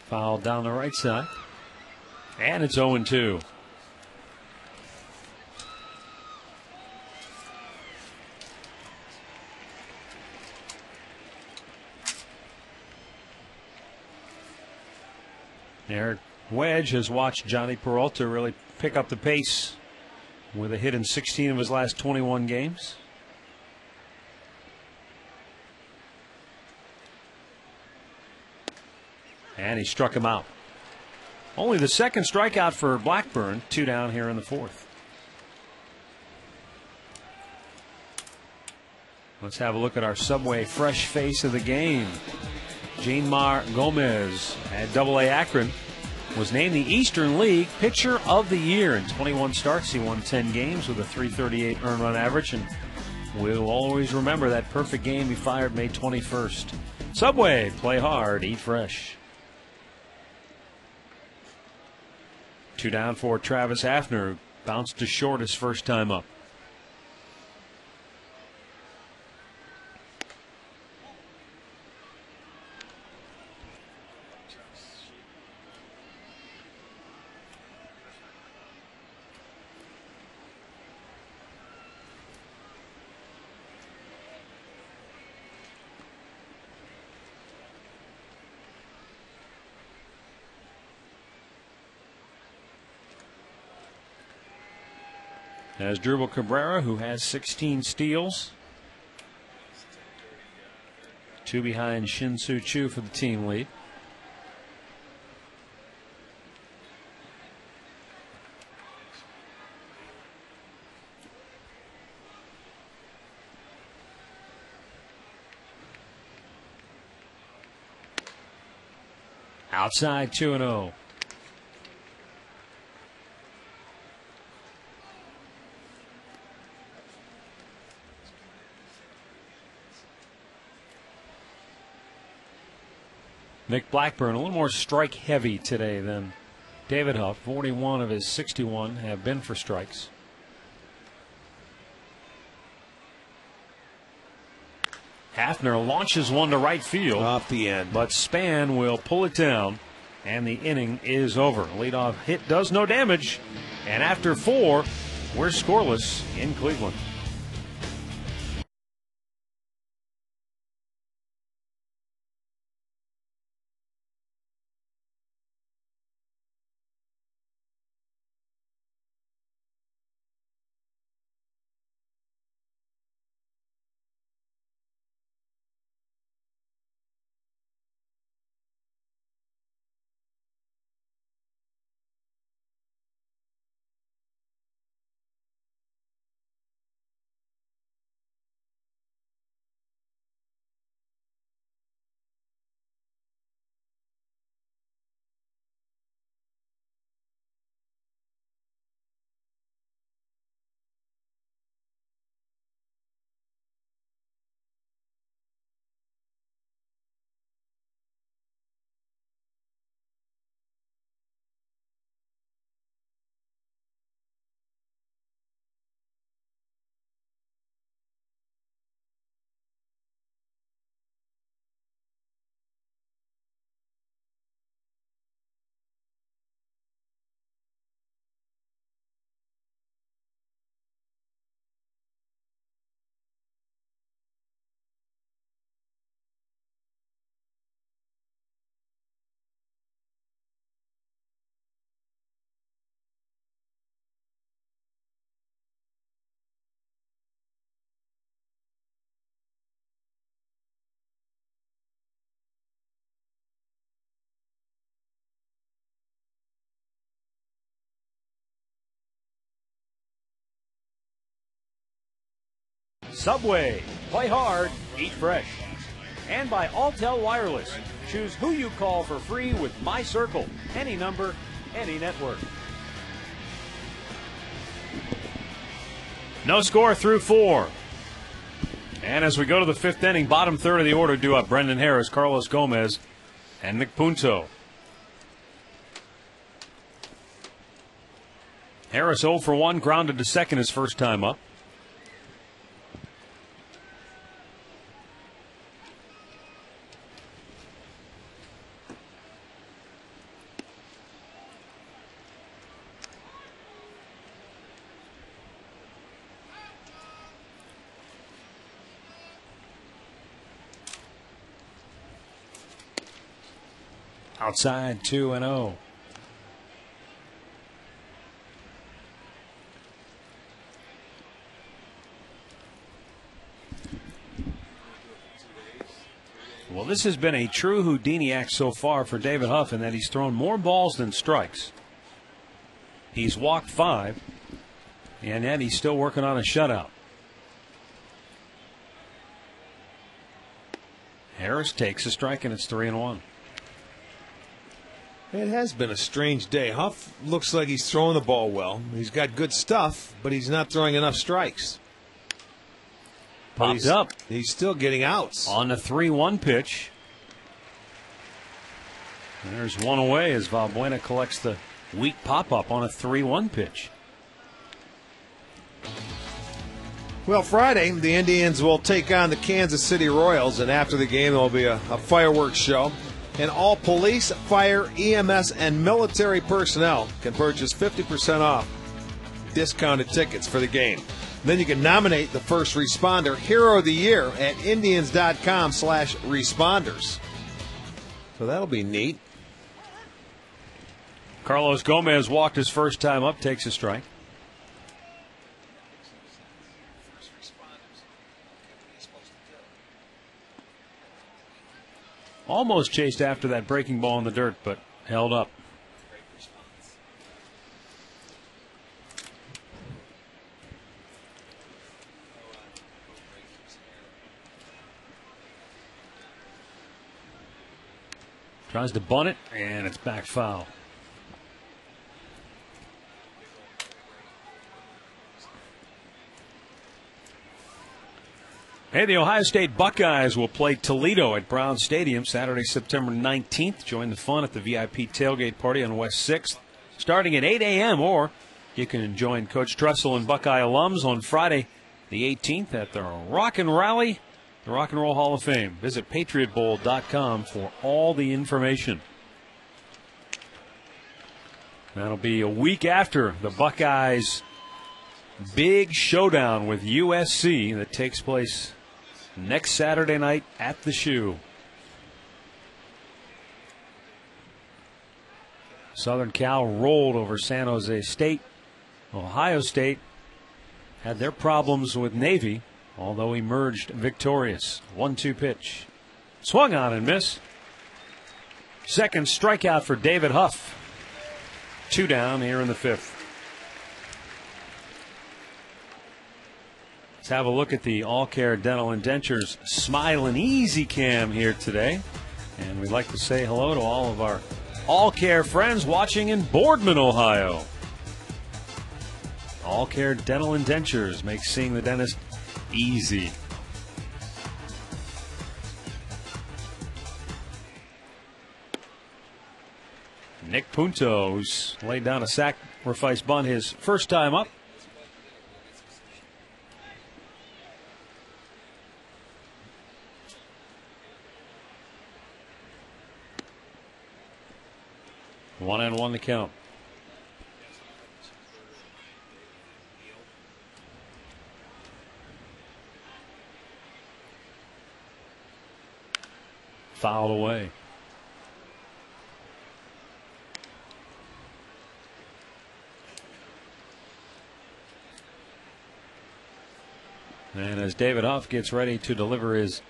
Foul down the right side. And it's 0-2. Eric Wedge has watched Johnny Peralta really pick up the pace with a hit in 16 of his last 21 games. And he struck him out. Only the second strikeout for Blackburn. 2 down here in the fourth. Let's have a look at our Subway fresh face of the game. Jeanmar Gomez at AA Akron was named the Eastern League Pitcher of the Year. In 21 starts, he won 10 games with a .338 earned run average, and we'll always remember that perfect game he fired May 21st. Subway, play hard, eat fresh. 2 down for Travis Hafner, who bounced to short his first time up. As Dribble Cabrera, who has 16 steals. 2 behind Shin-Soo Choo for the team lead. Outside 2-0. Nick Blackburn, a little more strike heavy today than David Huff. 41 of his 61 have been for strikes. Hafner launches one to right field. Off the end. But Span will pull it down, and the inning is over. Leadoff hit does no damage, and after 4, we're scoreless in Cleveland. Subway. Play hard, eat fresh. And by Alltel Wireless. Choose who you call for free with My Circle. Any number, any network. No score through 4. And as we go to the 5th inning, bottom third of the order due up Brendan Harris, Carlos Gomez, and Nick Punto. Harris 0 for 1, grounded to second his first time up. Outside 2-0. Well, this has been a true Houdini act so far for David Huff in that he's thrown more balls than strikes. He's walked 5, and yet he's still working on a shutout. Harris takes a strike, and it's 3-1. It has been a strange day. Huff looks like he's throwing the ball well. He's got good stuff, but he's not throwing enough strikes. Popped up. He's still getting outs. On the 3-1 pitch. There's one away as Valbuena collects the weak pop-up on a 3-1 pitch. Well, Friday, the Indians will take on the Kansas City Royals, and after the game, there will be a fireworks show. And all police, fire, EMS, and military personnel can purchase 50% off discounted tickets for the game. Then you can nominate the first responder Hero of the Year at Indians.com/responders. So that'll be neat. Carlos Gomez walked his first time up, takes a strike. Almost chased after that breaking ball in the dirt, but held up. Tries to bunt it, and it's back foul. Hey, the Ohio State Buckeyes will play Toledo at Brown Stadium Saturday, September 19th. Join the fun at the VIP tailgate party on West 6th, starting at 8 a.m., or you can join Coach Tressel and Buckeye alums on Friday, the 18th, at the Rock and Rally, the Rock and Roll Hall of Fame. Visit PatriotBowl.com for all the information. That'll be a week after the Buckeyes' big showdown with USC that takes place next Saturday night at the Shoe. Southern Cal rolled over San Jose State. Ohio State had their problems with Navy, although emerged victorious. 1-2 pitch. Swung on and missed. Second strikeout for David Huff. 2 down here in the 5th. Let's have a look at the All Care Dental Indentures Smile and Easy Cam here today. And we'd like to say hello to all of our All Care friends watching in Boardman, Ohio. All Care Dental Indentures makes seeing the dentist easy. Nick Punto, who's laid down a sacrifice bunt his first time up. One and one to count. Fouled away. And as David Huff gets ready to deliver his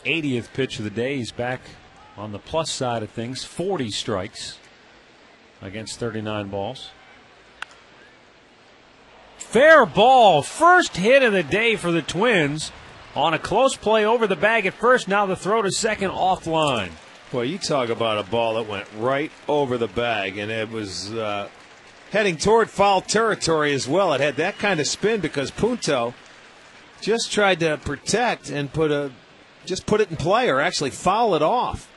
80th pitch of the day, he's back on the plus side of things. 40 strikes against 39 balls. fair ball. First hit of the day for the Twins on a close play over the bag at first. Now the throw to second offline. Well, you talk about a ball that went right over the bag, and it was heading toward foul territory as well. It had that kind of spin because Punto just tried to protect and put it in play, or actually foul it off.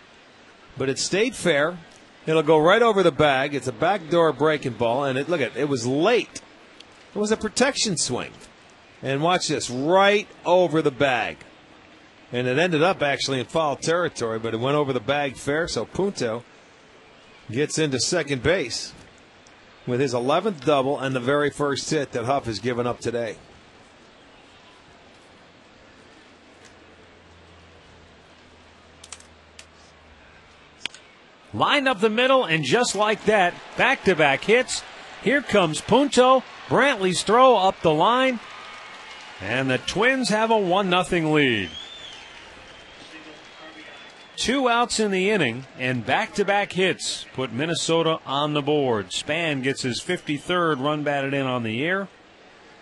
But it stayed fair. It'll go right over the bag. It's a backdoor breaking ball, and it was late. It was a protection swing. And watch this, right over the bag. And it ended up actually in foul territory, but it went over the bag fair, so Punto gets into second base with his 11th double and the very first hit that Huff has given up today. Lined up the middle, and just like that, back-to-back hits. Here comes Punto. Brantley's throw up the line, and the Twins have a 1-0 lead. 2 outs in the inning, and back-to-back hits put Minnesota on the board. Span gets his 53rd run batted in on the year.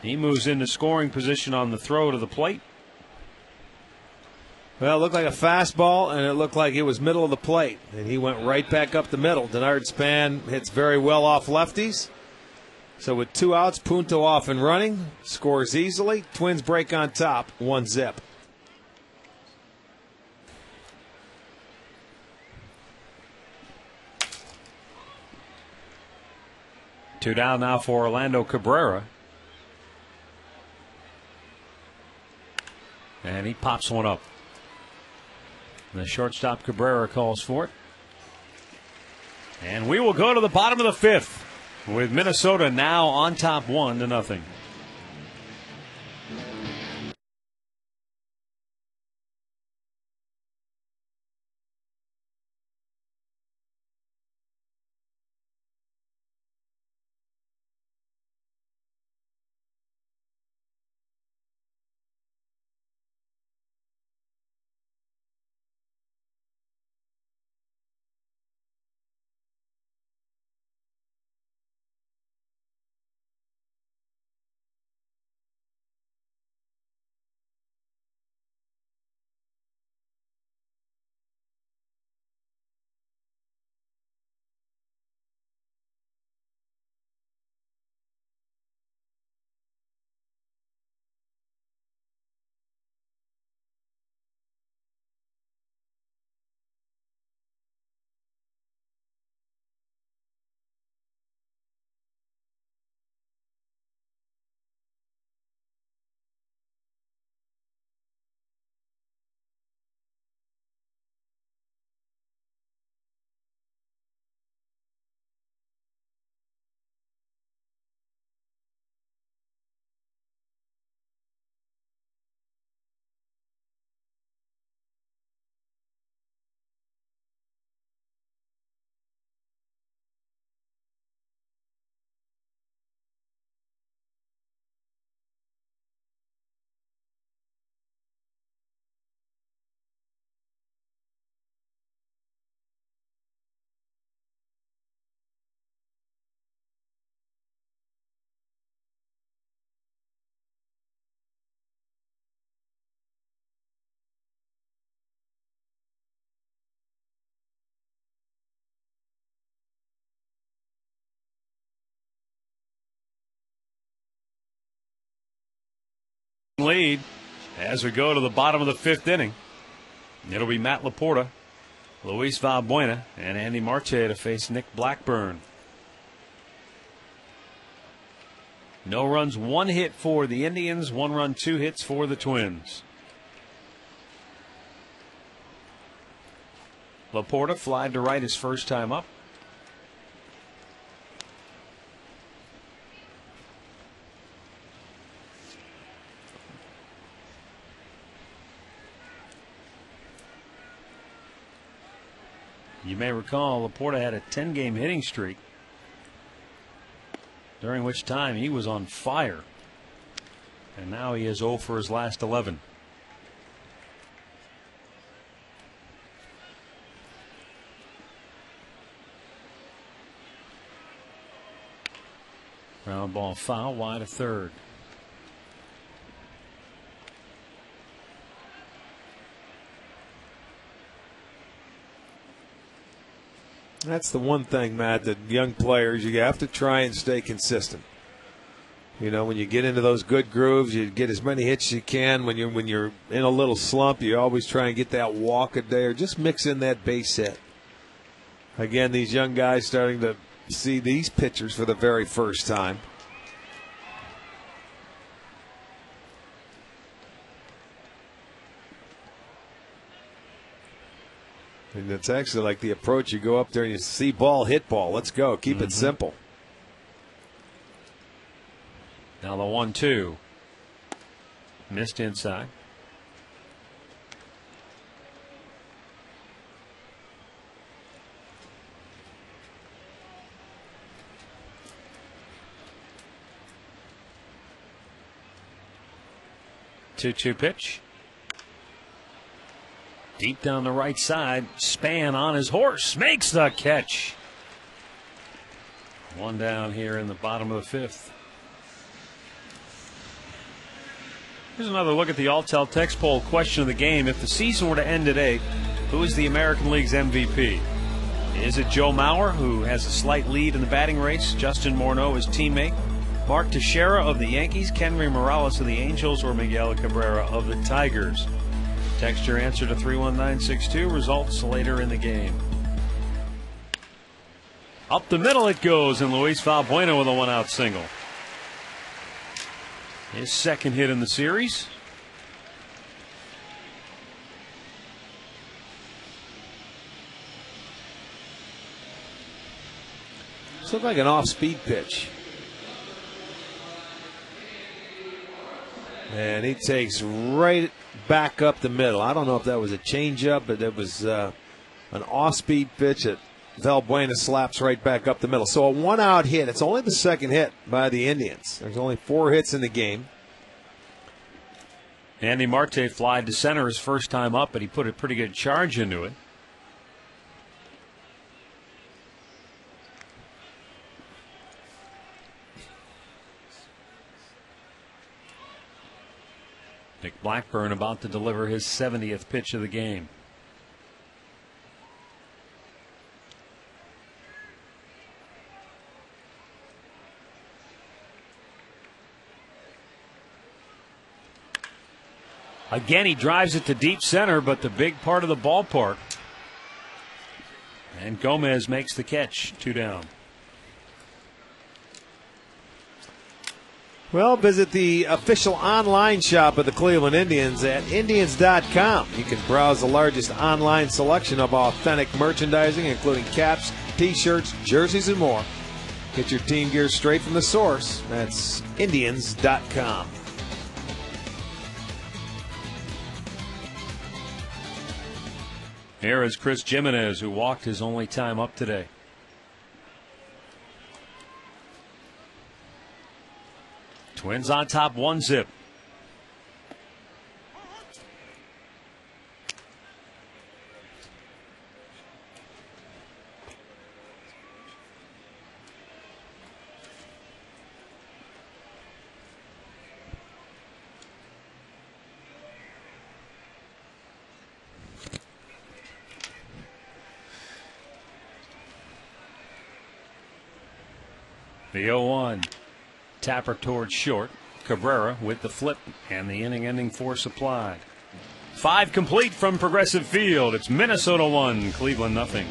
He moves into scoring position on the throw to the plate. Well, it looked like a fastball, and it looked like it was middle of the plate. And he went right back up the middle. Denard Span hits very well off lefties. So with 2 outs, Punto off and running. Scores easily. Twins break on top, 1-0. Two down now for Orlando Cabrera. And he pops one up. The shortstop Cabrera calls for it. And we will go to the bottom of the 5th with Minnesota now on top 1-0. Lead as we go to the bottom of the 5th inning. It'll be Matt Laporta, Luis Valbuena, and Andy Marte to face Nick Blackburn. No runs, 1 hit for the Indians, 1 run, 2 hits for the Twins. Laporta flied to right his first time up. You may recall Laporta had a 10-game hitting streak, during which time he was on fire. And now he is 0 for his last 11. Ground ball foul wide of third. That's the one thing, Matt, that young players, you have to try and stay consistent. You know, when you get into those good grooves, you get as many hits as you can. When you're in a little slump, you always try and get that walk a day or just mix in that base hit. Again, these young guys starting to see these pitchers for the very first time. And it's actually like the approach. You go up there and you see ball, hit ball. Let's go. Keep it simple. Now the 1-2. Missed inside. Two-two pitch. Deep down the right side. Span on his horse. Makes the catch. One down here in the bottom of the fifth. Here's another look at the Alltel text poll question of the game. If the season were to end today, who is the American League's MVP? Is it Joe Mauer, who has a slight lead in the batting race? Justin Morneau, his teammate? Mark Teixeira of the Yankees? Kenry Morales of the Angels? Or Miguel Cabrera of the Tigers? Text your answer to 31962. Results later in the game. Up the middle it goes, and Luis Valbuena with a one-out single. His second hit in the series. This looked like an off-speed pitch. And he takes right back up the middle. I don't know if that was a changeup, but it was an off-speed pitch that Valbuena slaps right back up the middle. So a one-out hit. It's only the second hit by the Indians. There's only 4 hits in the game. Andy Marte flied to center his first time up, but he put a pretty good charge into it. Nick Blackburn about to deliver his 70th pitch of the game. Again, he drives it to deep center, but the big part of the ballpark. And Gomez makes the catch. 2 down. Well, visit the official online shop of the Cleveland Indians at Indians.com. You can browse the largest online selection of authentic merchandising, including caps, t-shirts, jerseys, and more. Get your team gear straight from the source. That's Indians.com. Here is Chris Jimenez, who walked his only time up today. Twins on top, 1-0. The 0-1. Tapper towards short. Cabrera with the flip and the inning-ending force applied. 5 complete from Progressive Field. It's Minnesota 1, Cleveland 0.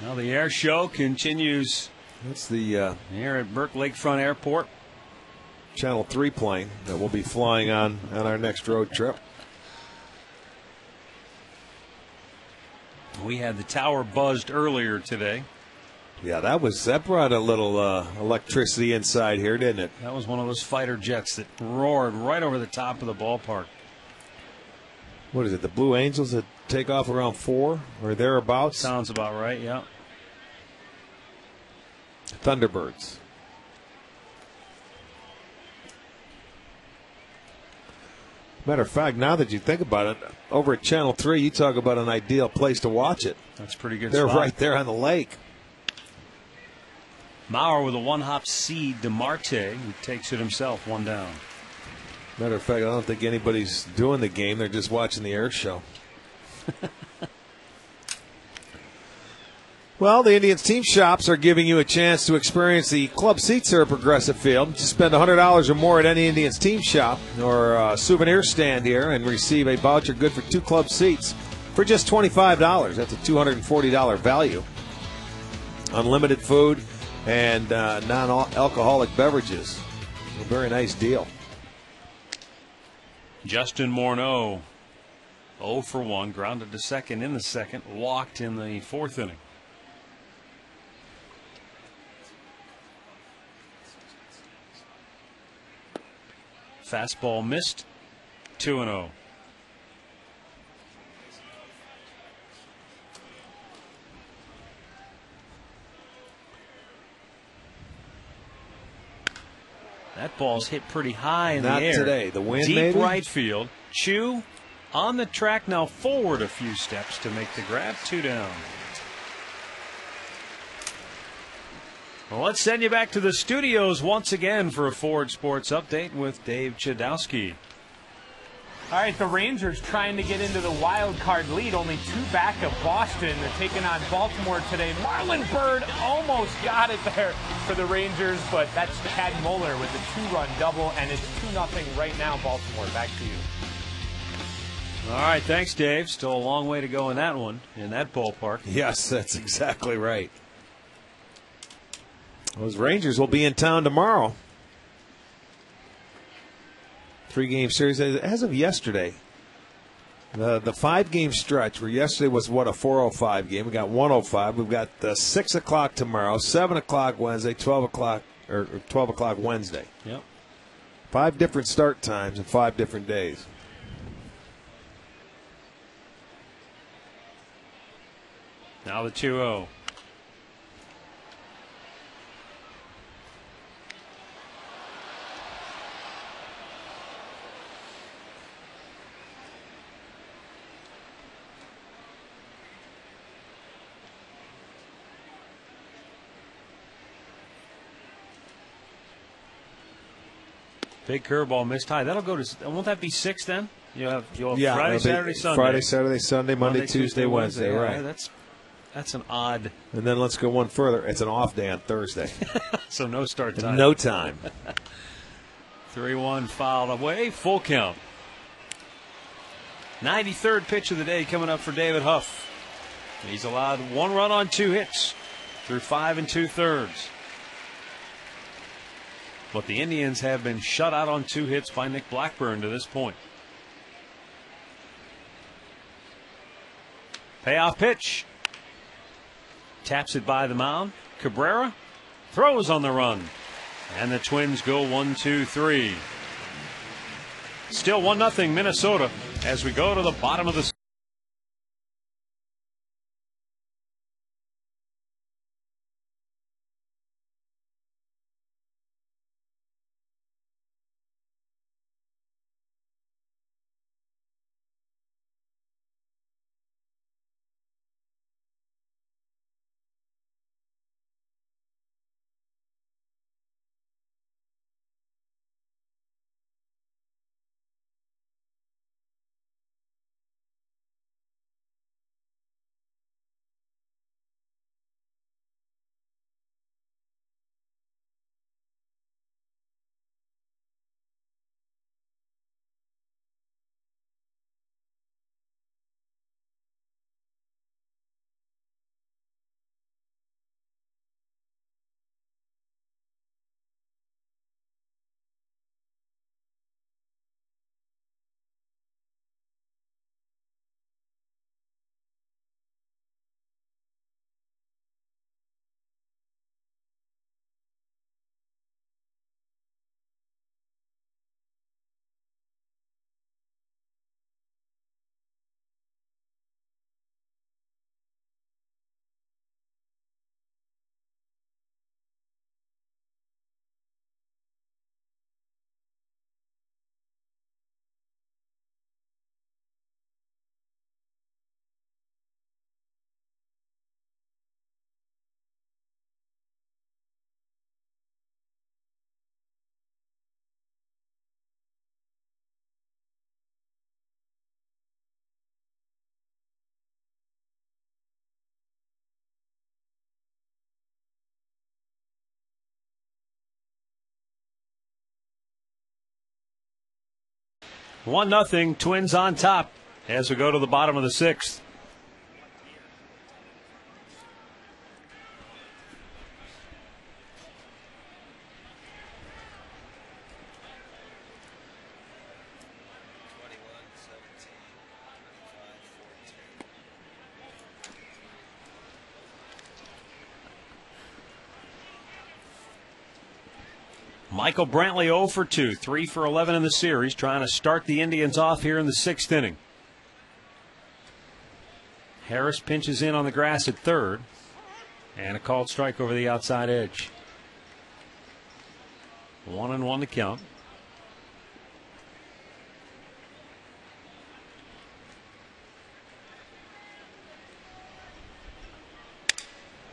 Now the air show continues. That's the here at Burke Lakefront Airport. Channel 3 plane that we'll be flying on our next road trip. We had the tower buzzed earlier today. Yeah, that brought a little electricity inside here, didn't it? That was one of those fighter jets that roared right over the top of the ballpark. What is it, the Blue Angels that take off around 4 or thereabouts? Sounds about right, yeah. Thunderbirds. Matter of fact, now that you think about it, over at Channel 3, you talk about an ideal place to watch it. That's a pretty good They're spot. right there on the lake. Maurer with a one-hop seed to Marte, who takes it himself, 1 down. Matter of fact, I don't think anybody's doing the game. They're just watching the air show. Well, the Indians team shops are giving you a chance to experience the club seats here at Progressive Field. Just spend $100 or more at any Indians team shop or souvenir stand here and receive a voucher good for 2 club seats for just $25. That's a $240 value. Unlimited food and non-alcoholic beverages. A very nice deal. Justin Morneau, 0 for 1, grounded to second in the second, walked in the 4th inning. Fastball missed, 2-0. That ball's hit pretty high in Not the air. today. The wind, deep maybe? right field. Chu on the track now, forward a few steps to make the grab. 2 down. Well, let's send you back to the studios once again for a Ford Sports Update with Dave Chudowski. All right, the Rangers trying to get into the wild card lead, only 2 back of Boston. They're taking on Baltimore today. Marlon Byrd almost got it there for the Rangers, but that's Chad Muller with a 2-run double, and it's 2-0 right now, Baltimore. Back to you. All right, thanks, Dave. Still a long way to go in that one, in that ballpark. Yes, that's exactly right. Those Rangers will be in town tomorrow. 3-game series as of yesterday. The 5-game stretch where yesterday was what, a 4:05 game. We got 1:05. We've got 6 o'clock tomorrow, 7 o'clock Wednesday, 12 o'clock Wednesday. Yep. 5 different start times and 5 different days. Now the 2-0. Big curveball missed high. That'll go to. Won't that be 6 then? You'll have Friday, Saturday, Sunday. Friday, Saturday, Sunday, Monday, Tuesday, Wednesday. Right. Yeah, that's an odd. And then let's go one further. It's an off day on Thursday. So no start time. No time. 3-1 fouled away. Full count. 93rd pitch of the day coming up for David Huff. He's allowed 1 run on 2 hits through 5 2/3. But the Indians have been shut out on 2 hits by Nick Blackburn to this point. Payoff pitch. Taps it by the mound. Cabrera throws on the run. And the Twins go 1-2-3. Still 1-0 Minnesota as we go to the bottom of the 1-0, Twins on top as we go to the bottom of the 6th. Michael Brantley 0 for 2, 3 for 11 in the series, trying to start the Indians off here in the 6th inning. Harris pinches in on the grass at third, and a called strike over the outside edge. 1-1 to count.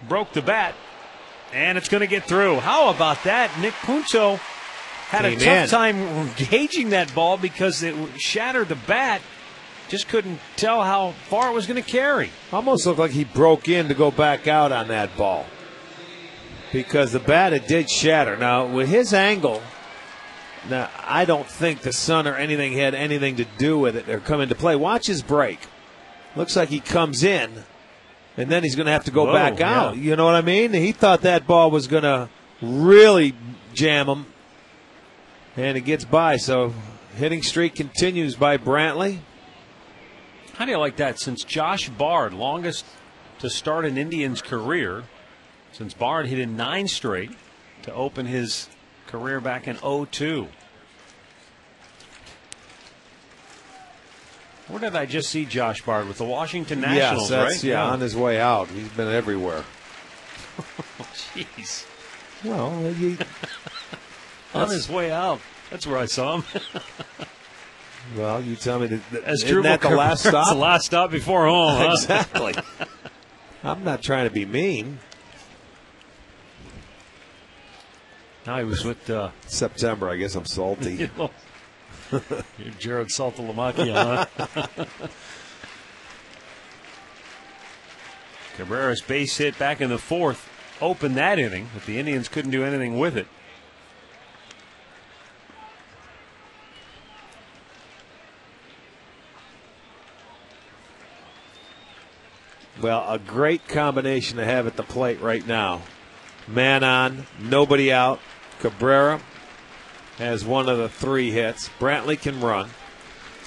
Broke the bat. And it's going to get through. How about that? Nick Punto had a tough time gauging that ball because it shattered the bat. Just couldn't tell how far it was going to carry. Almost looked like he broke in to go back out on that ball because the bat, it did shatter. Now, with his angle, now I don't think the sun or anything had anything to do with it or come into play. Watch his break. Looks like he comes in. And then he's going to have to go back out. Yeah. You know what I mean? He thought that ball was going to really jam him. And it gets by. So hitting streak continues by Brantley. How do you like that? Since Josh Bard, longest to start an Indians career, since Bard hit in 9 straight to open his career back in 2002. Where did I just see Josh Bard? With the Washington Nationals, right? Yeah, on his way out. He's been everywhere. Jeez. Well, on his way out. That's where I saw him. Well, you tell me As isn't that the last stop? That's the last stop before home, huh? Exactly. I'm not trying to be mean. Now he was with September. I guess I'm salty. You're Jared Saltalamacchia, huh? Cabrera's base hit back in the 4th opened that inning, but the Indians couldn't do anything with it. Well, a great combination to have at the plate right now. Man on, nobody out. Cabrera has one of the 3 hits. Brantley can run.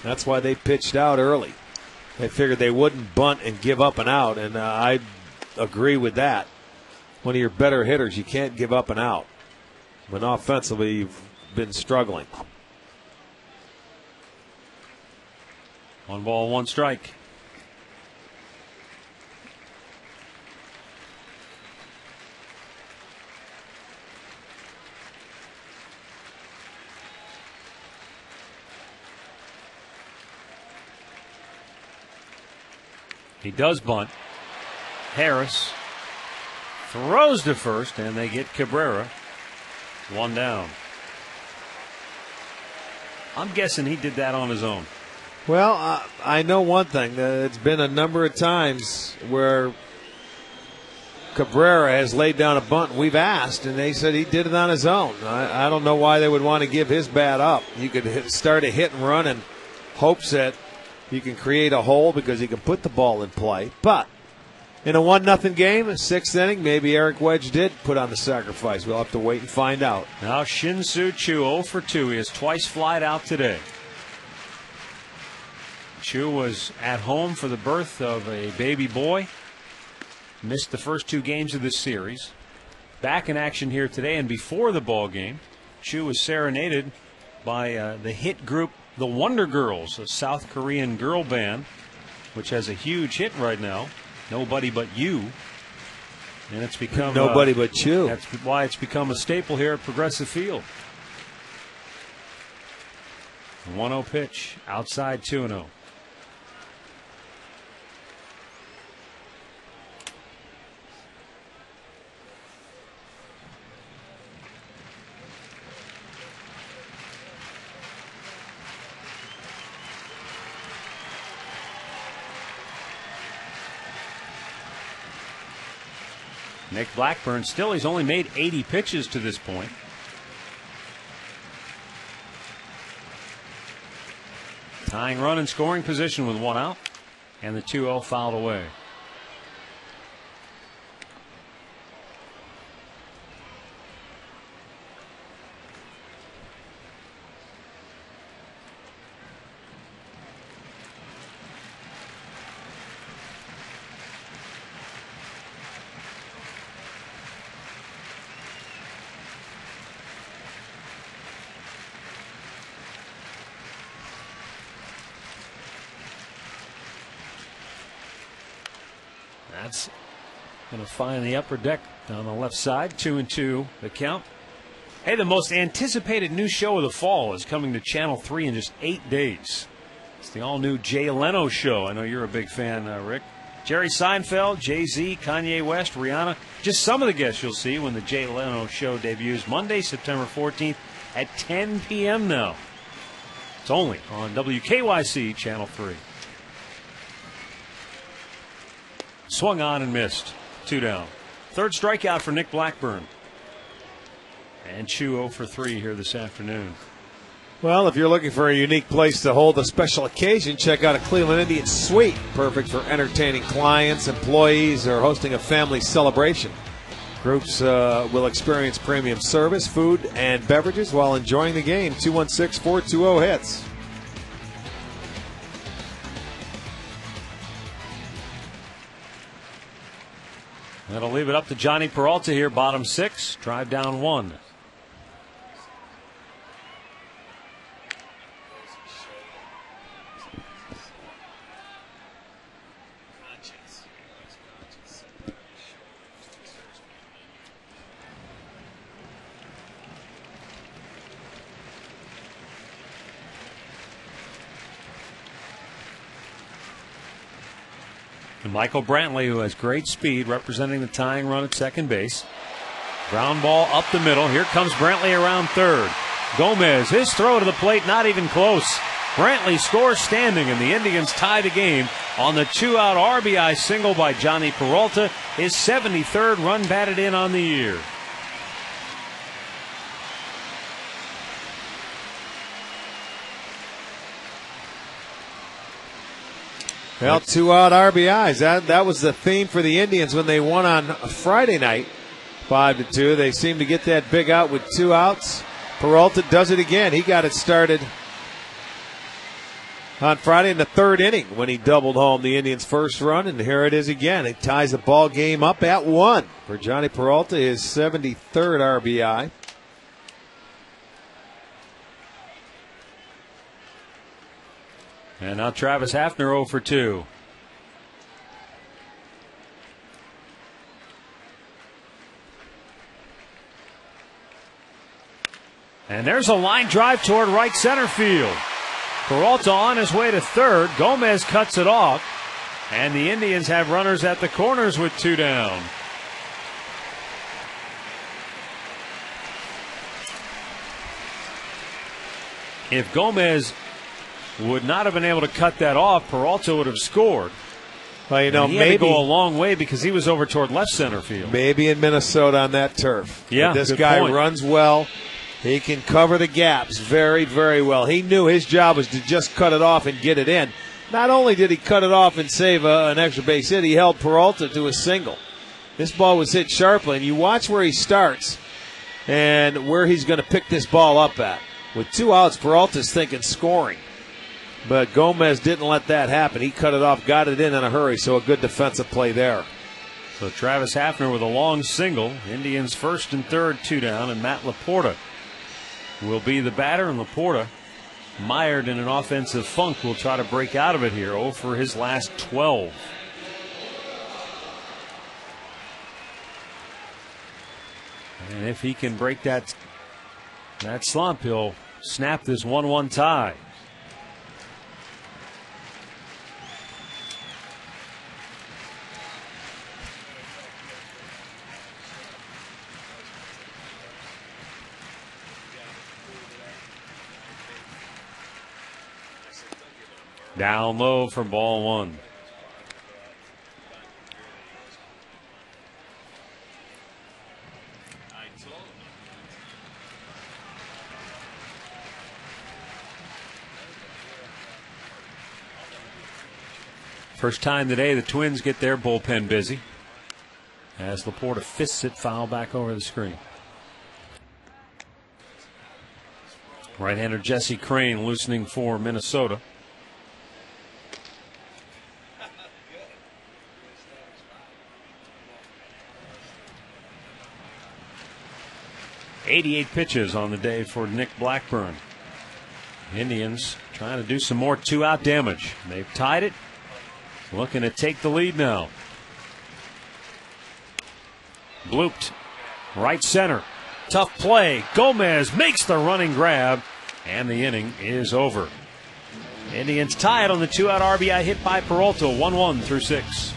That's why they pitched out early. They figured they wouldn't bunt and give up an out, and I agree with that. One of your better hitters, you can't give up an out. When offensively, you've been struggling. 1 ball, 1 strike. He does bunt. Harris throws to first, and they get Cabrera 1 down. I'm guessing he did that on his own. Well, I know one thing. It's been a number of times where Cabrera has laid down a bunt. We've asked, and they said he did it on his own. I don't know why they would want to give his bat up. You could start a hit and run and hopes that you can create a hole because you can put the ball in play. But in a 1-0 game, 6th inning, maybe Eric Wedge did put on the sacrifice. We'll have to wait and find out. Now Shin-Soo Choo 0 for 2. He has twice flied out today. Choo was at home for the birth of a baby boy. Missed the first 2 games of this series. Back in action here today, and before the ball game, Choo was serenaded by the hit group The Wonder Girls, a South Korean girl band, which has a huge hit right now, Nobody But You. And it's become Nobody But You. That's why it's become a staple here at Progressive Field. 1-0 pitch, outside 2-0. Nick Blackburn, still he's only made 80 pitches to this point. Tying run in scoring position with 1 out, and the 2-0 fouled away. That's going to find the upper deck down the left side. 2-2 the count. Hey, the most anticipated new show of the fall is coming to Channel 3 in just 8 days. It's the all-new Jay Leno show. I know you're a big fan, Rick. Jerry Seinfeld, Jay-Z, Kanye West, Rihanna. Just some of the guests you'll see when the Jay Leno show debuts Monday, September 14th at 10 p.m. now. It's only on WKYC Channel 3. Swung on and missed. 2 down. Third strikeout for Nick Blackburn. And Chu 0 for 3 here this afternoon. Well, if you're looking for a unique place to hold a special occasion, check out a Cleveland Indians suite. Perfect for entertaining clients, employees, or hosting a family celebration. Groups will experience premium service, food, and beverages while enjoying the game. 216-420-HITS. That'll leave it up to Johnny Peralta here, bottom 6. Drive down 1. And Michael Brantley, who has great speed, representing the tying run at second base. Ground ball up the middle. Here comes Brantley around third. Gomez, his throw to the plate, not even close. Brantley scores standing, and the Indians tie the game on the 2-out RBI single by Johnny Peralta, his 73rd run batted in on the year. Well, 2-out RBIs. That was the theme for the Indians when they won on Friday night, 5-2. They seem to get that big out with 2 outs. Peralta does it again. He got it started on Friday in the 3rd inning when he doubled home the Indians' first run, and here it is again. It ties the ball game up at 1 for Johnny Peralta, his 73rd RBI. And now Travis Hafner 0 for 2. And there's a line drive toward right center field. Peralta on his way to third. Gomez cuts it off. And the Indians have runners at the corners with 2 down. If Gomez would not have been able to cut that off, Peralta would have scored. Well, you know, he maybe had to go a long way because he was over toward left center field. Maybe in Minnesota on that turf. Yeah, but this guy point. runs well. He can cover the gaps very, very well. He knew his job was to just cut it off and get it in. Not only did he cut it off and save an extra base hit, he held Peralta to a single. This ball was hit sharply, and you watch where he starts and where he's going to pick this ball up at. With 2 outs, Peralta's thinking scoring. But Gomez didn't let that happen. He cut it off, got it in a hurry, so a good defensive play there. So Travis Hafner with a long single. Indians first and third, 2 down, and Matt Laporta will be the batter, and Laporta, mired in an offensive funk, will try to break out of it here. 0 for his last 12. And if he can break that slump, he'll snap this 1-1 tie. Down low for ball 1. First time today the Twins get their bullpen busy as Laporta fists it foul back over the screen. Right-hander Jesse Crane loosening for Minnesota. .88 pitches on the day for Nick Blackburn. Indians trying to do some more two-out damage. They've tied it. Looking to take the lead now. Blooped. Right center. Tough play. Gomez makes the running grab, and the inning is over. Indians tie it on the two-out RBI hit by Peralta, 1-1 through 6.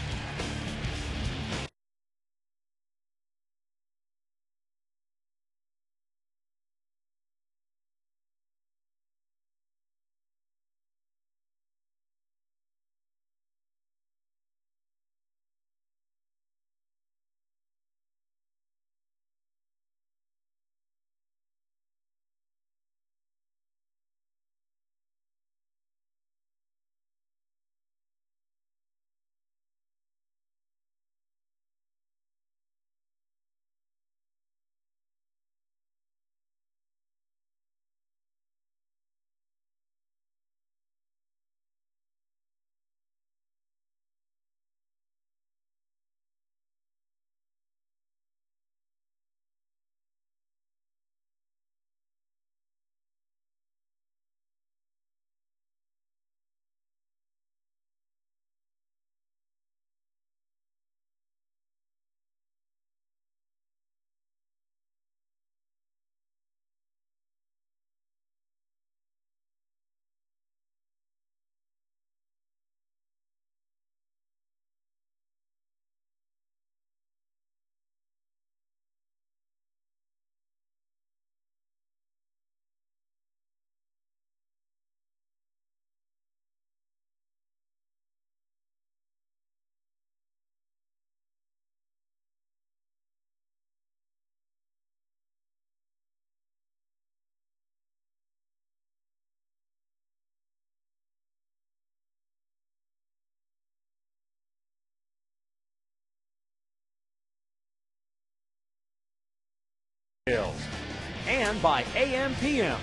And by AM/PM.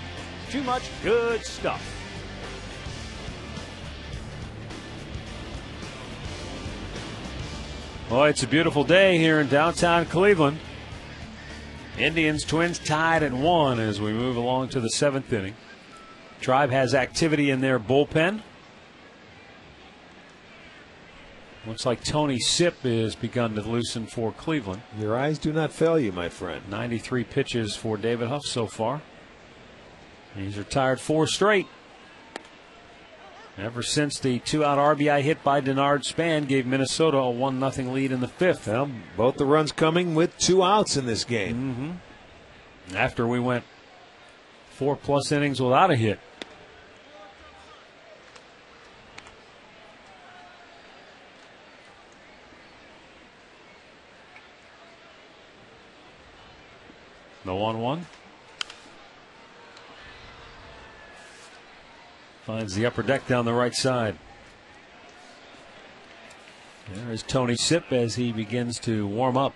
Too much good stuff. Boy, it's a beautiful day here in downtown Cleveland. Indians, Twins tied at 1 as we move along to the 7th inning. Tribe has activity in their bullpen. Looks like Tony Sipp has begun to loosen for Cleveland. Your eyes do not fail you, my friend. 93 pitches for David Huff so far. He's retired 4 straight. Ever since the two-out RBI hit by Denard Span gave Minnesota a 1-0 lead in the 5th. Well, both the runs coming with 2 outs in this game. After we went 4+ innings without a hit. The 1-1. Finds the upper deck down the right side. There is Tony Sipp as he begins to warm up.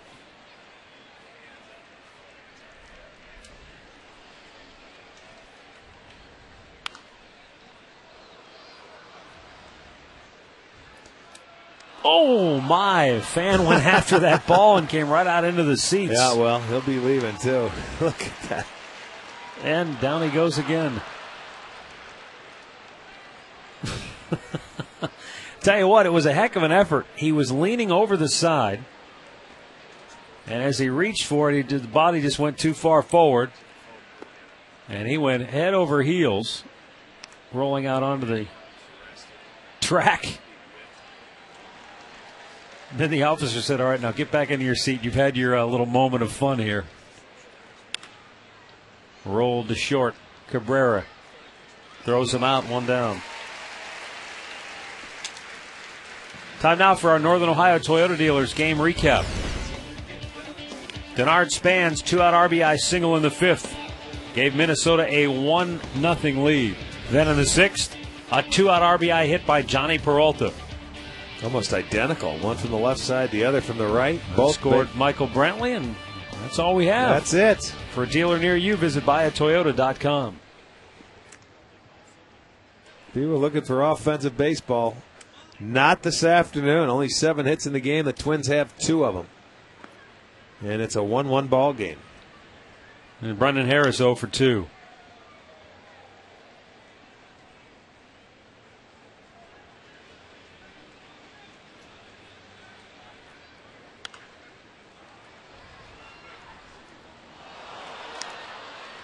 Oh, my. Fan went after that ball and came right out into the seats. Yeah, well, he'll be leaving, too. Look at that. And down he goes again. Tell you what, it was a heck of an effort. He was leaning over the side, and as he reached for it, the body just went too far forward, and he went head over heels, rolling out onto the track. Then the officer said, all right, now get back into your seat. You've had your little moment of fun here. Rolled to short. Cabrera throws him out, 1 down. Time now for our Northern Ohio Toyota dealers game recap. Denard Span's two-out RBI single in the 5th gave Minnesota a 1-0 lead. Then in the 6th, a two-out RBI hit by Johnny Peralta. Almost identical. One from the left side, the other from the right. Both scored Michael Brantley, and that's all we have. That's it. For a dealer near you, visit buyatoyota.com. People looking for offensive baseball. Not this afternoon. Only 7 hits in the game. The Twins have 2 of them. And it's a 1-1 ball game. And Brendan Harris 0 for 2.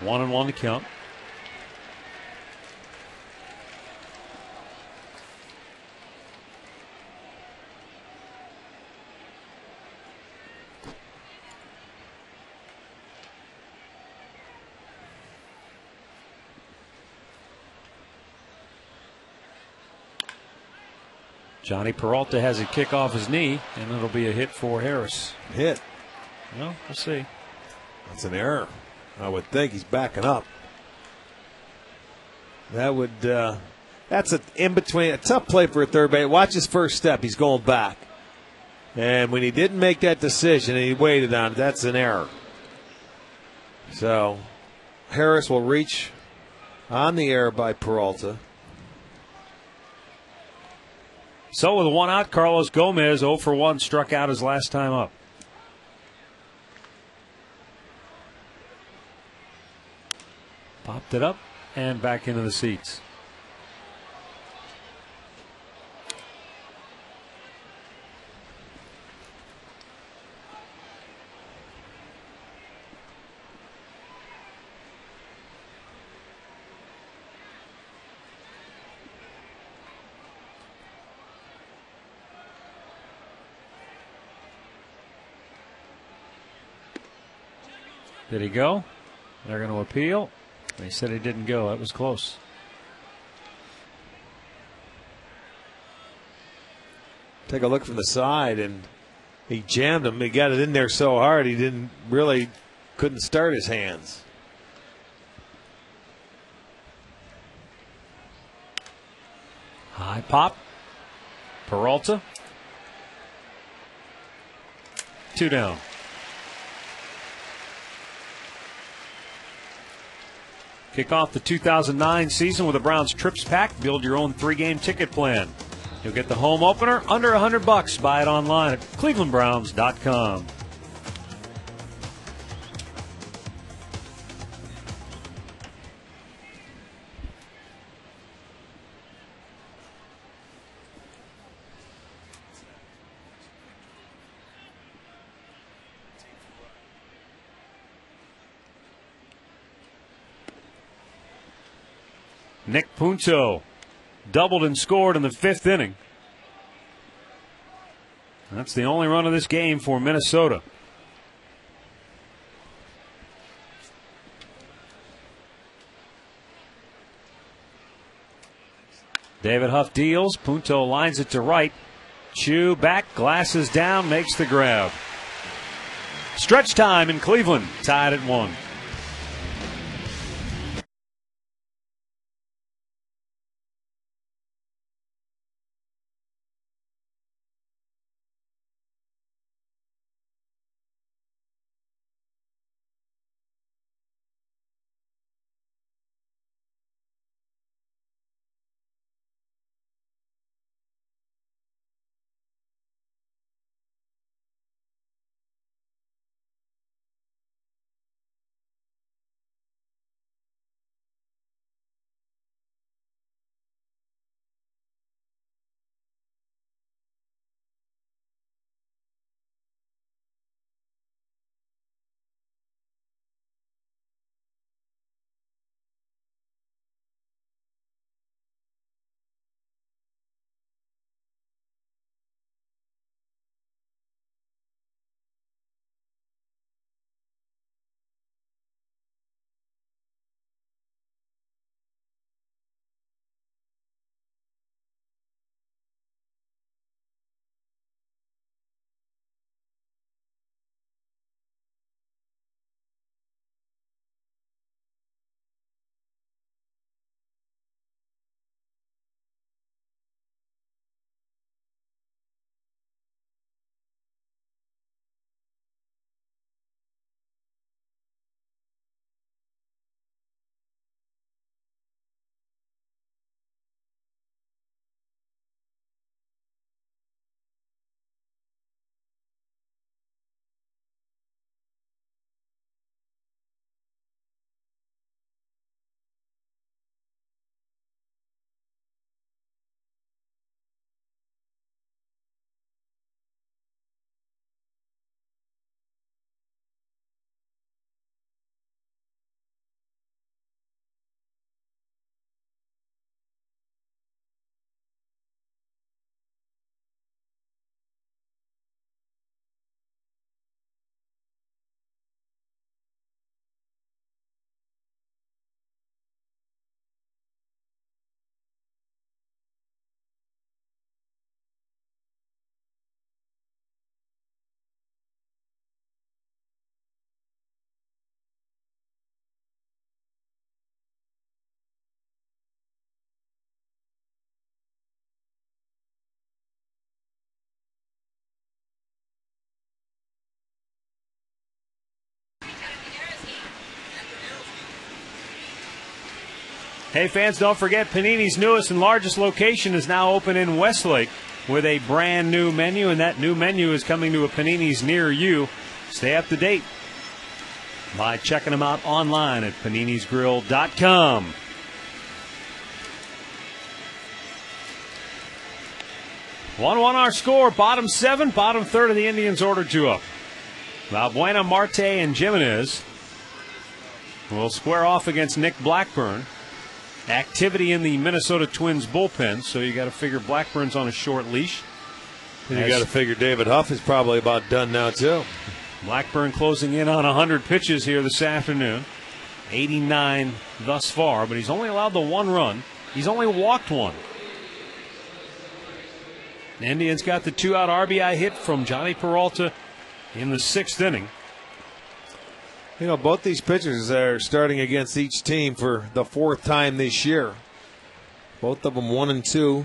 One and one to count. Johnny Peralta has a kick off his knee, and it'll be a hit for Harris. Hit. Well, we'll see. That's an error. I would think he's backing up. That would. That's in between. A tough play for a third base. Watch his first step. He's going back. And when he didn't make that decision and he waited on it, that's an error. So Harris will reach on the error by Peralta. So with a 1 out, Carlos Gomez 0 for 1, struck out his last time up. Popped it up and back into the seats. Did he go? They're going to appeal. They said he didn't go. That was close. Take a look from the side, and he jammed him. He got it in there so hard he couldn't start his hands. High pop. Peralta. 2 down. Kick off the 2009 season with a Browns Trips Pack. Build your own 3-game ticket plan. You'll get the home opener under $100. Buy it online at clevelandbrowns.com. Nick Punto doubled and scored in the 5th inning. That's the only run of this game for Minnesota. David Huff deals. Punto lines it to right. Chu back, glasses down, makes the grab. Stretch time in Cleveland, tied at 1. Hey, fans, don't forget Panini's newest and largest location is now open in Westlake with a brand new menu, and that new menu is coming to a Panini's near you. Stay up to date by checking them out online at paninisgrill.com. 1-1 our score. Bottom 7, bottom third of the Indians ordered 2 up. Valbuena, Marte, and Jimenez will square off against Nick Blackburn. Activity in the Minnesota Twins bullpen, so you got to figure Blackburn's on a short leash. And you got to figure David Huff is probably about done now, too. Blackburn closing in on 100 pitches here this afternoon. 89 thus far, but he's only allowed the 1 run. He's only walked 1. The Indians got the 2-out RBI hit from Johnny Peralta in the 6th inning. You know, both these pitchers are starting against each team for the 4th time this year. Both of them 1 and 2.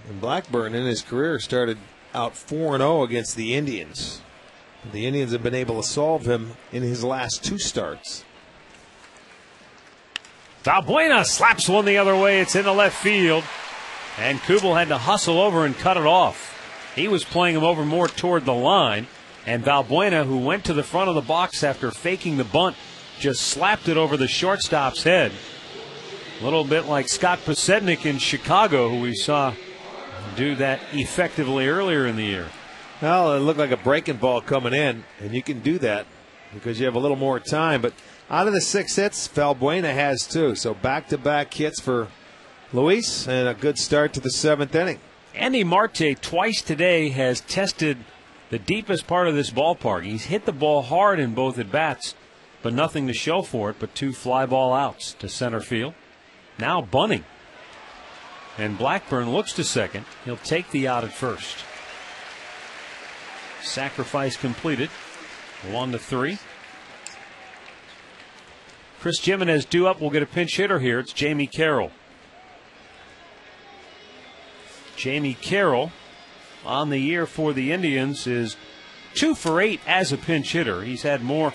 And Blackburn in his career started out 4-0 against the Indians. The Indians have been able to solve him in his last 2 starts. Valbuena slaps one the other way. It's in the left field. And Kubel had to hustle over and cut it off. He was playing him over more toward the line. And Valbuena, who went to the front of the box after faking the bunt, just slapped it over the shortstop's head. A little bit like Scott Posednik in Chicago, who we saw do that effectively earlier in the year. Well, it looked like a breaking ball coming in, and you can do that because you have a little more time. But out of the 6 hits, Valbuena has 2. So back-to-back hits for Luis and a good start to the 7th inning. Andy Marte twice today has tested the deepest part of this ballpark. He's hit the ball hard in both at-bats, but nothing to show for it but 2 fly ball outs to center field. Now bunting. And Blackburn looks to second. He'll take the out at first. Sacrifice completed. 1-3. Chris Jimenez due up. We'll get a pinch hitter here. It's Jamie Carroll. Jamie Carroll on the year for the Indians is 2 for 8 as a pinch hitter. He's had more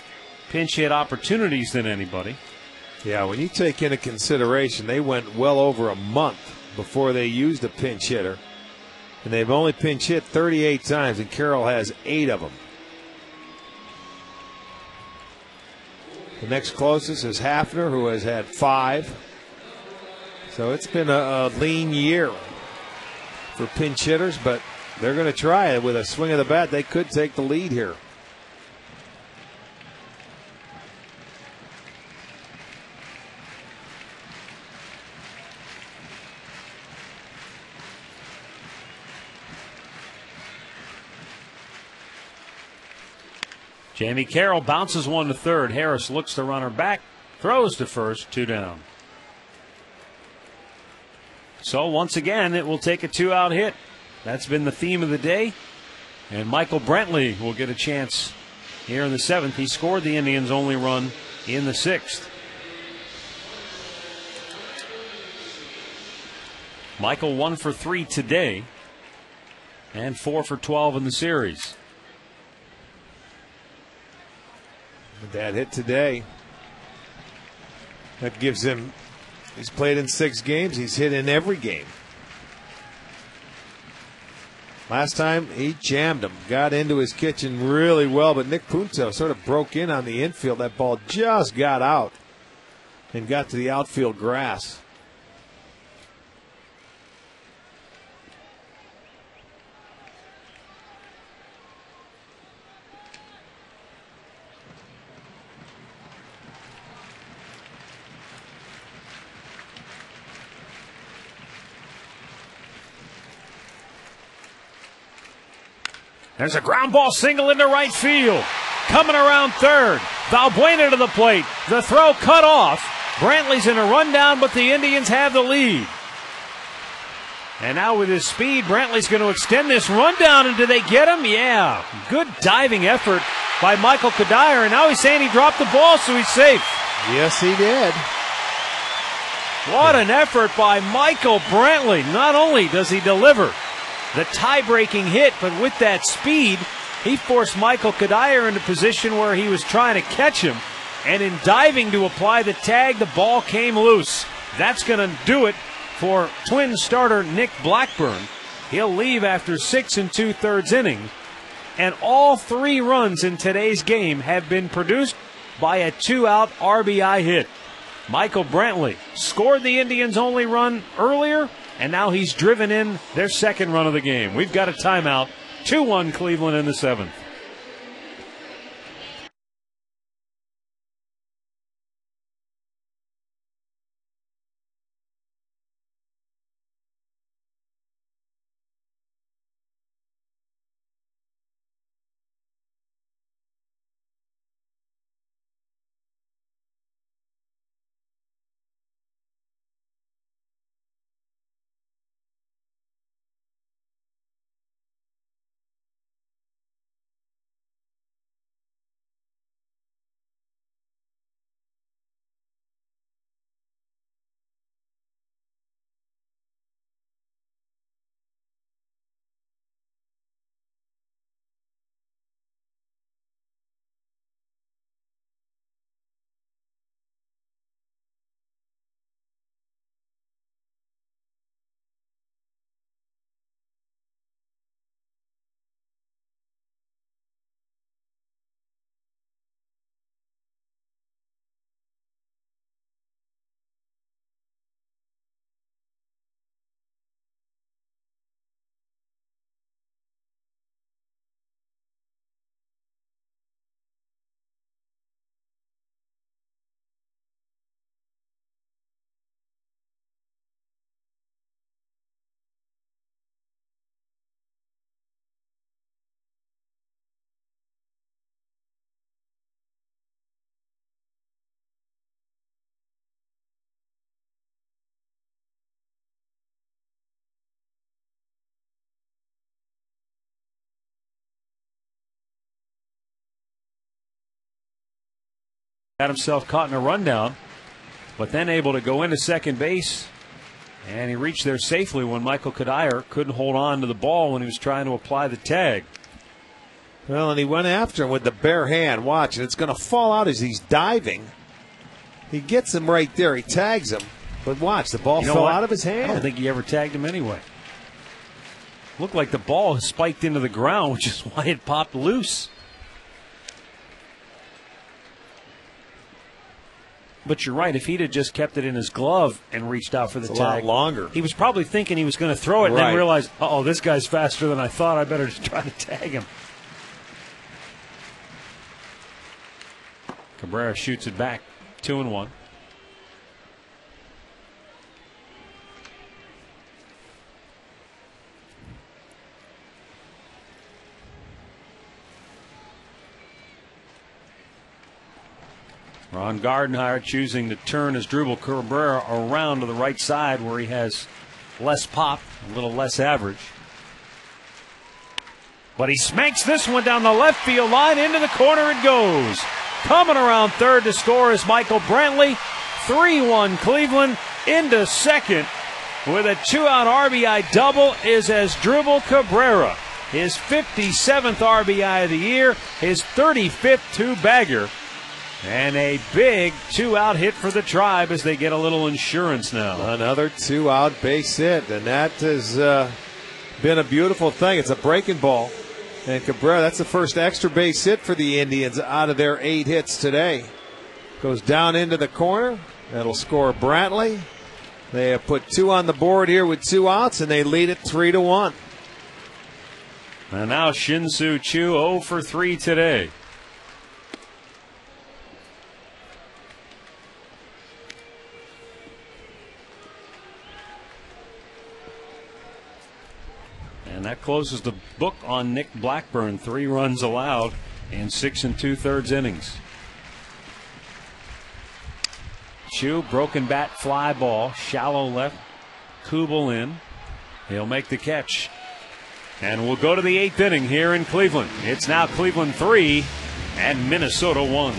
pinch hit opportunities than anybody. Yeah, when you take into consideration they went well over a month before they used a pinch hitter, and they've only pinch hit 38 times, and Carroll has 8 of them. The next closest is Hafner, who has had 5. So it's been a lean year for pinch hitters, but they're going to try it. With a swing of the bat, they could take the lead here. Jamie Carroll bounces one to third. Harris looks the runner back, throws to first, 2 down. So once again, it will take a 2-out hit. That's been the theme of the day. And Michael Brantley will get a chance here in the 7th. He scored the Indians' only run in the 6th. Michael 1 for 3 today and 4 for 12 in the series. That hit today, that gives him, he's played in 6 games, he's hit in every game. Last time he jammed him, got into his kitchen really well, but Nick Punto sort of broke in on the infield. That ball just got out and got to the outfield grass. There's a ground ball single into right field. Coming around third. Valbuena to the plate. The throw cut off. Brantley's in a rundown, but the Indians have the lead. And now with his speed, Brantley's going to extend this rundown. And do they get him? Yeah. Good diving effort by Michael Kadire. And now he's saying he dropped the ball, so he's safe. Yes, he did. What an effort by Michael Brantley. Not only does he deliver the tie-breaking hit, but with that speed, he forced Michael Kadire into position where he was trying to catch him. and in diving to apply the tag, the ball came loose. That's going to do it for Twins starter Nick Blackburn. He'll leave after 6 2/3 innings, and all 3 runs in today's game have been produced by a 2-out RBI hit. Michael Brantley scored the Indians' only run earlier, and now he's driven in their second run of the game. We've got a timeout. 2-1 Cleveland in the 7th. Got himself caught in a rundown, but then able to go into second base, and he reached there safely when Michael Kadire couldn't hold on to the ball when he was trying to apply the tag. Well, and he went after him with the bare hand. Watch, and it's going to fall out as he's diving. He gets him right there. He tags him, but watch, the ball fell out of his hand. I don't think he ever tagged him anyway. Looked like the ball spiked into the ground, which is why it popped loose. But you're right. If he'd have just kept it in his glove and reached out for the tag, a lot longer. He was probably thinking he was going to throw it, and then realized, uh-oh, this guy's faster than I thought. I better just try to tag him. Cabrera shoots it back, 2-1. Ron Gardenhire choosing to turn his dribble Cabrera around to the right side where he has less pop, a little less average. But he smakes this one down the left field line. Into the corner it goes. Coming around third to score is Michael Brantley. 3-1 Cleveland. Into second with a 2-out RBI double is Asdrubal Cabrera. His 57th RBI of the year, his 35th two-bagger. And a big 2-out hit for the Tribe as they get a little insurance now. Another 2-out base hit, and that has been a beautiful thing. It's a breaking ball. And Cabrera, that's the first extra base hit for the Indians out of their 8 hits today. Goes down into the corner. That'll score Brantley. They have put 2 on the board here with 2 outs, and they lead it 3-1. And now Shin-Soo Choo 0 for 3 today. And that closes the book on Nick Blackburn. 3 runs allowed in 6 2/3 innings. Chu, broken bat fly ball, shallow left, Kubel in. He'll make the catch. And we'll go to the 8th inning here in Cleveland. It's now Cleveland 3 and Minnesota 1.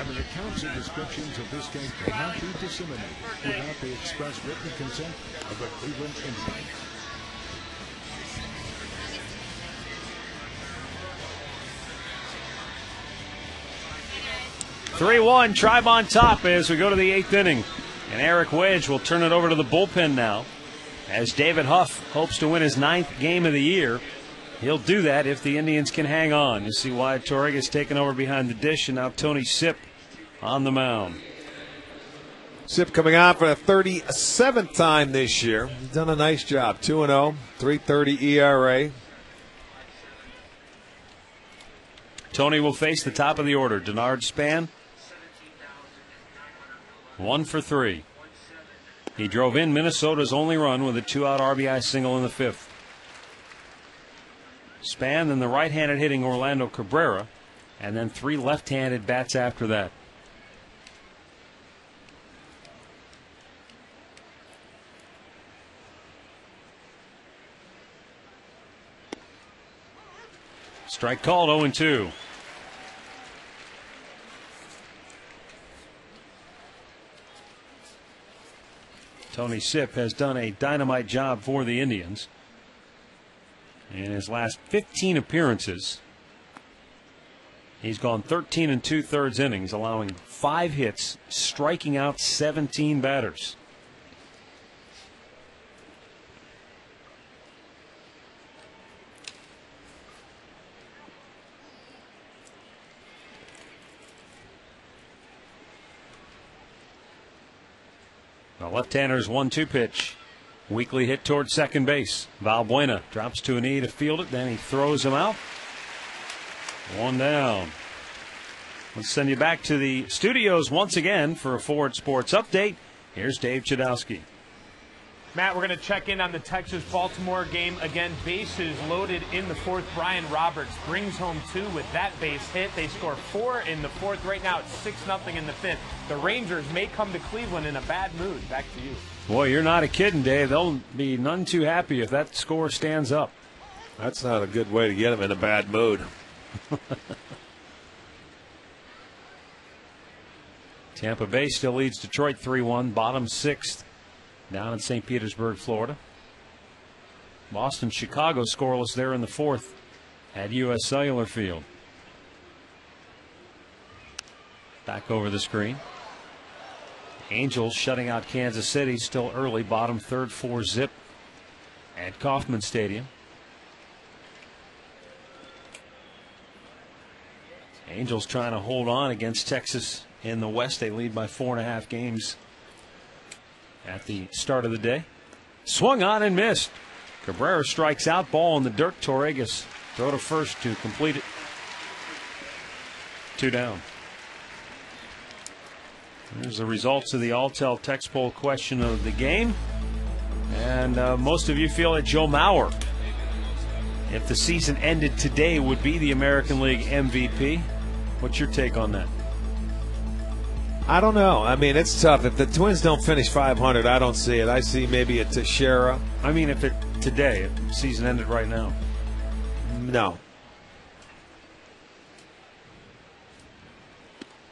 and the accounts and descriptions of this game cannot be disseminated without the express written consent of the Cleveland Indians. (3-1) Tribe on top as we go to the 8th inning. And Eric Wedge will turn it over to the bullpen now as David Huff hopes to win his 9th game of the year. He'll do that if the Indians can hang on. You see why Torrega's taken over behind the dish, and now Tony Sipp on the mound. Sipp coming on for the 37th time this year. He's done a nice job. 2-0, 3.30 ERA. Tony will face the top of the order. Denard Span, 1 for 3. He drove in Minnesota's only run with a 2-out RBI single in the 5th. Span, then the right-handed hitting Orlando Cabrera, and then 3 left-handed bats after that. Strike called, 0-2. Tony Sipp has done a dynamite job for the Indians. In his last 15 appearances, he's gone 13 2/3 innings, allowing 5 hits, striking out 17 batters. The left-hander's 1-2 pitch. Weakly hit towards second base. Valbuena drops to a knee to field it. Then he throws him out. 1 down. Let's send you back to the studios once again for a Ford Sports update. Here's Dave Chudowski. Matt, we're going to check in on the Texas-Baltimore game. Again, bases loaded in the 4th. Brian Roberts brings home 2 with that base hit. They score 4 in the 4th. Right now it's 6-0 in the 5th. The Rangers may come to Cleveland in a bad mood. Back to you. Boy, you're not a kidding, Dave. They'll be none too happy if that score stands up. That's not a good way to get them in a bad mood. Tampa Bay still leads Detroit 3-1, bottom 6th down in St. Petersburg, Florida. Boston, Chicago scoreless there in the 4th at U.S. Cellular Field. Back over the screen. Angels shutting out Kansas City still early, bottom 3rd, 4-zip at Kauffman Stadium. Angels trying to hold on against Texas in the West. They lead by 4.5 games at the start of the day. Swung on and missed. Cabrera strikes out, ball in the dirt. Torregas throw to first to complete it. 2 down. There's the results of the Alltel text poll question of the game. And most of you feel that Joe Mauer, if the season ended today, would be the American League MVP. What's your take on that? I don't know. I mean, it's tough. If the Twins don't finish 500, I don't see it. I see maybe a Teixeira. I mean, if the season ended right now. No.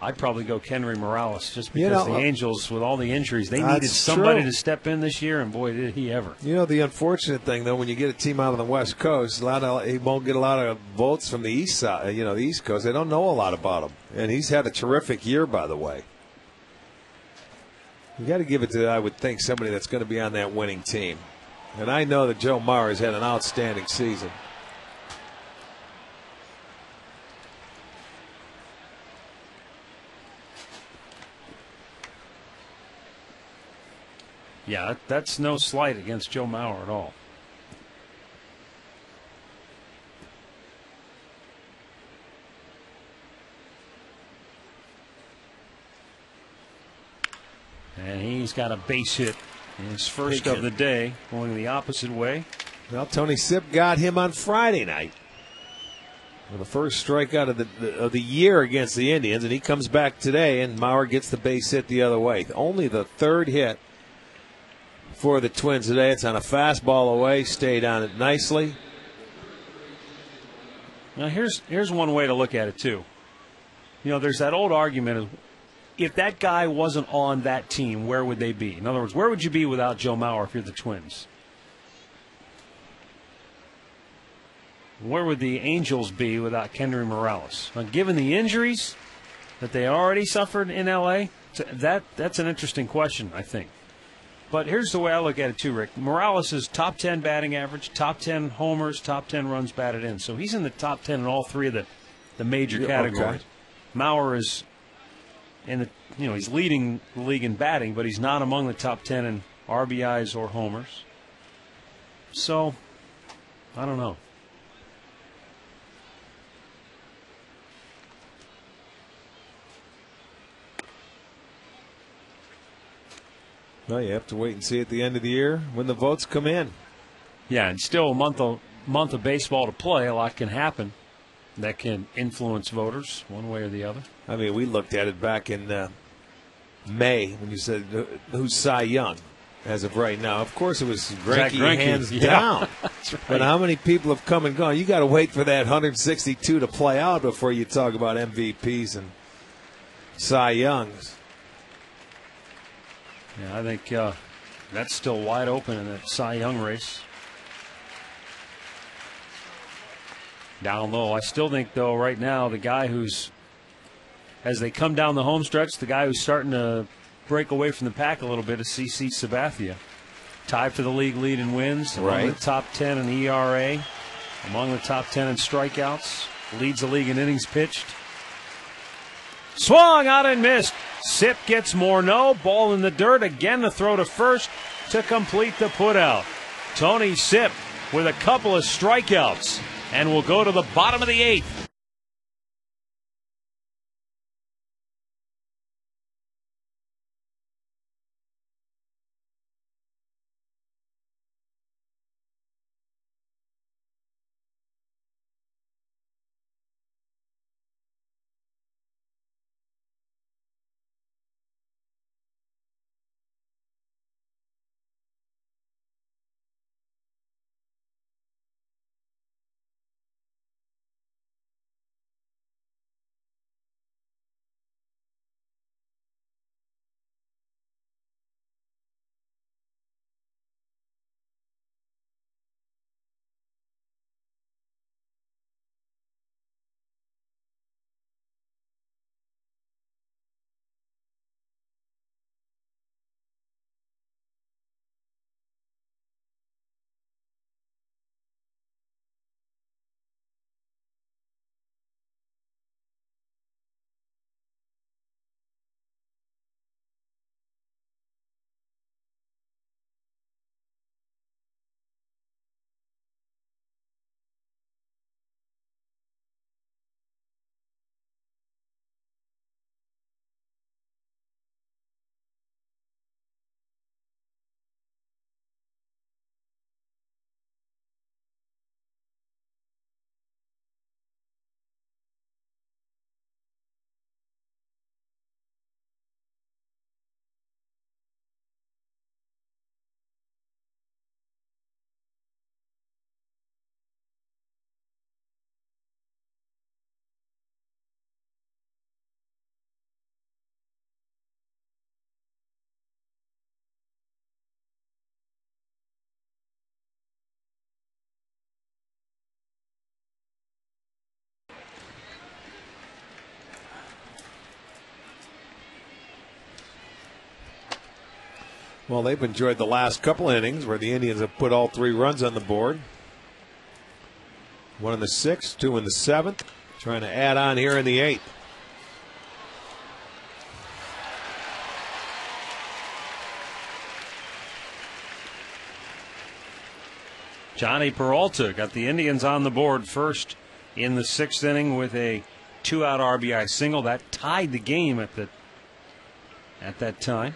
I'd probably go Kenry Morales just because the Angels, with all the injuries, they needed That's somebody true. to step in this year, and boy, did he ever. You know, the unfortunate thing, though, when you get a team out on the West Coast, he won't get a lot of votes from the East side. The East Coast, they don't know a lot about him, and he's had a terrific year, by the way. You got to give it to, I would think, somebody that's going to be on that winning team, and I know that Joe Mauer has had an outstanding season. Yeah, that's no slight against Joe Mauer at all. And he's got a base hit in his first of the day, going the opposite way. Well, Tony Sipp got him on Friday night. The first strikeout of the year against the Indians, and he comes back today, and Mauer gets the base hit the other way. Only the 3rd hit for the Twins today. It's on a fastball away, stayed on it nicely. Now here's one way to look at it too. You know, there's that old argument of if that guy wasn't on that team, where would they be? In other words, where would you be without Joe Mauer if you're the Twins? Where would the Angels be without Kendry Morales? Now, given the injuries that they already suffered in L.A., that's an interesting question, I think. But here's the way I look at it, too, Rick. Morales is top 10 batting average, top 10 homers, top 10 runs batted in. So he's in the top 10 in all three of the major categories. Okay. Mauer is he's leading the league in batting, but he's not among the top 10 in RBIs or homers. So, I don't know. Well, you have to wait and see at the end of the year when the votes come in. Yeah, and still a month of baseball to play. A lot can happen that can influence voters one way or the other. I mean, we looked at it back in May when you said who's Cy Young as of right now. Of course, it was Greinke, hands down. That's right. But how many people have come and gone? You got to wait for that 162 to play out before you talk about MVPs and Cy Youngs. Yeah, I think that's still wide open in that Cy Young race. Down low. I still think, though, right now, the guy who's, as they come down the home stretch, the guy who's starting to break away from the pack a little bit is CC Sabathia. Tied for the league lead in wins, among the top 10 in ERA, among the top 10 in strikeouts, leads the league in innings pitched. Swung out and missed. Sip gets more no. Ball in the dirt. Again, the throw to first to complete the putout. Tony Sip with a couple of strikeouts and will go to the bottom of the eighth. Well, they've enjoyed the last couple innings where the Indians have put all 3 runs on the board. 1 in the 6th, 2 in the 7th. Trying to add on here in the 8th. Johnny Peralta got the Indians on the board first in the 6th inning with a 2-out RBI single. That tied the game at that time.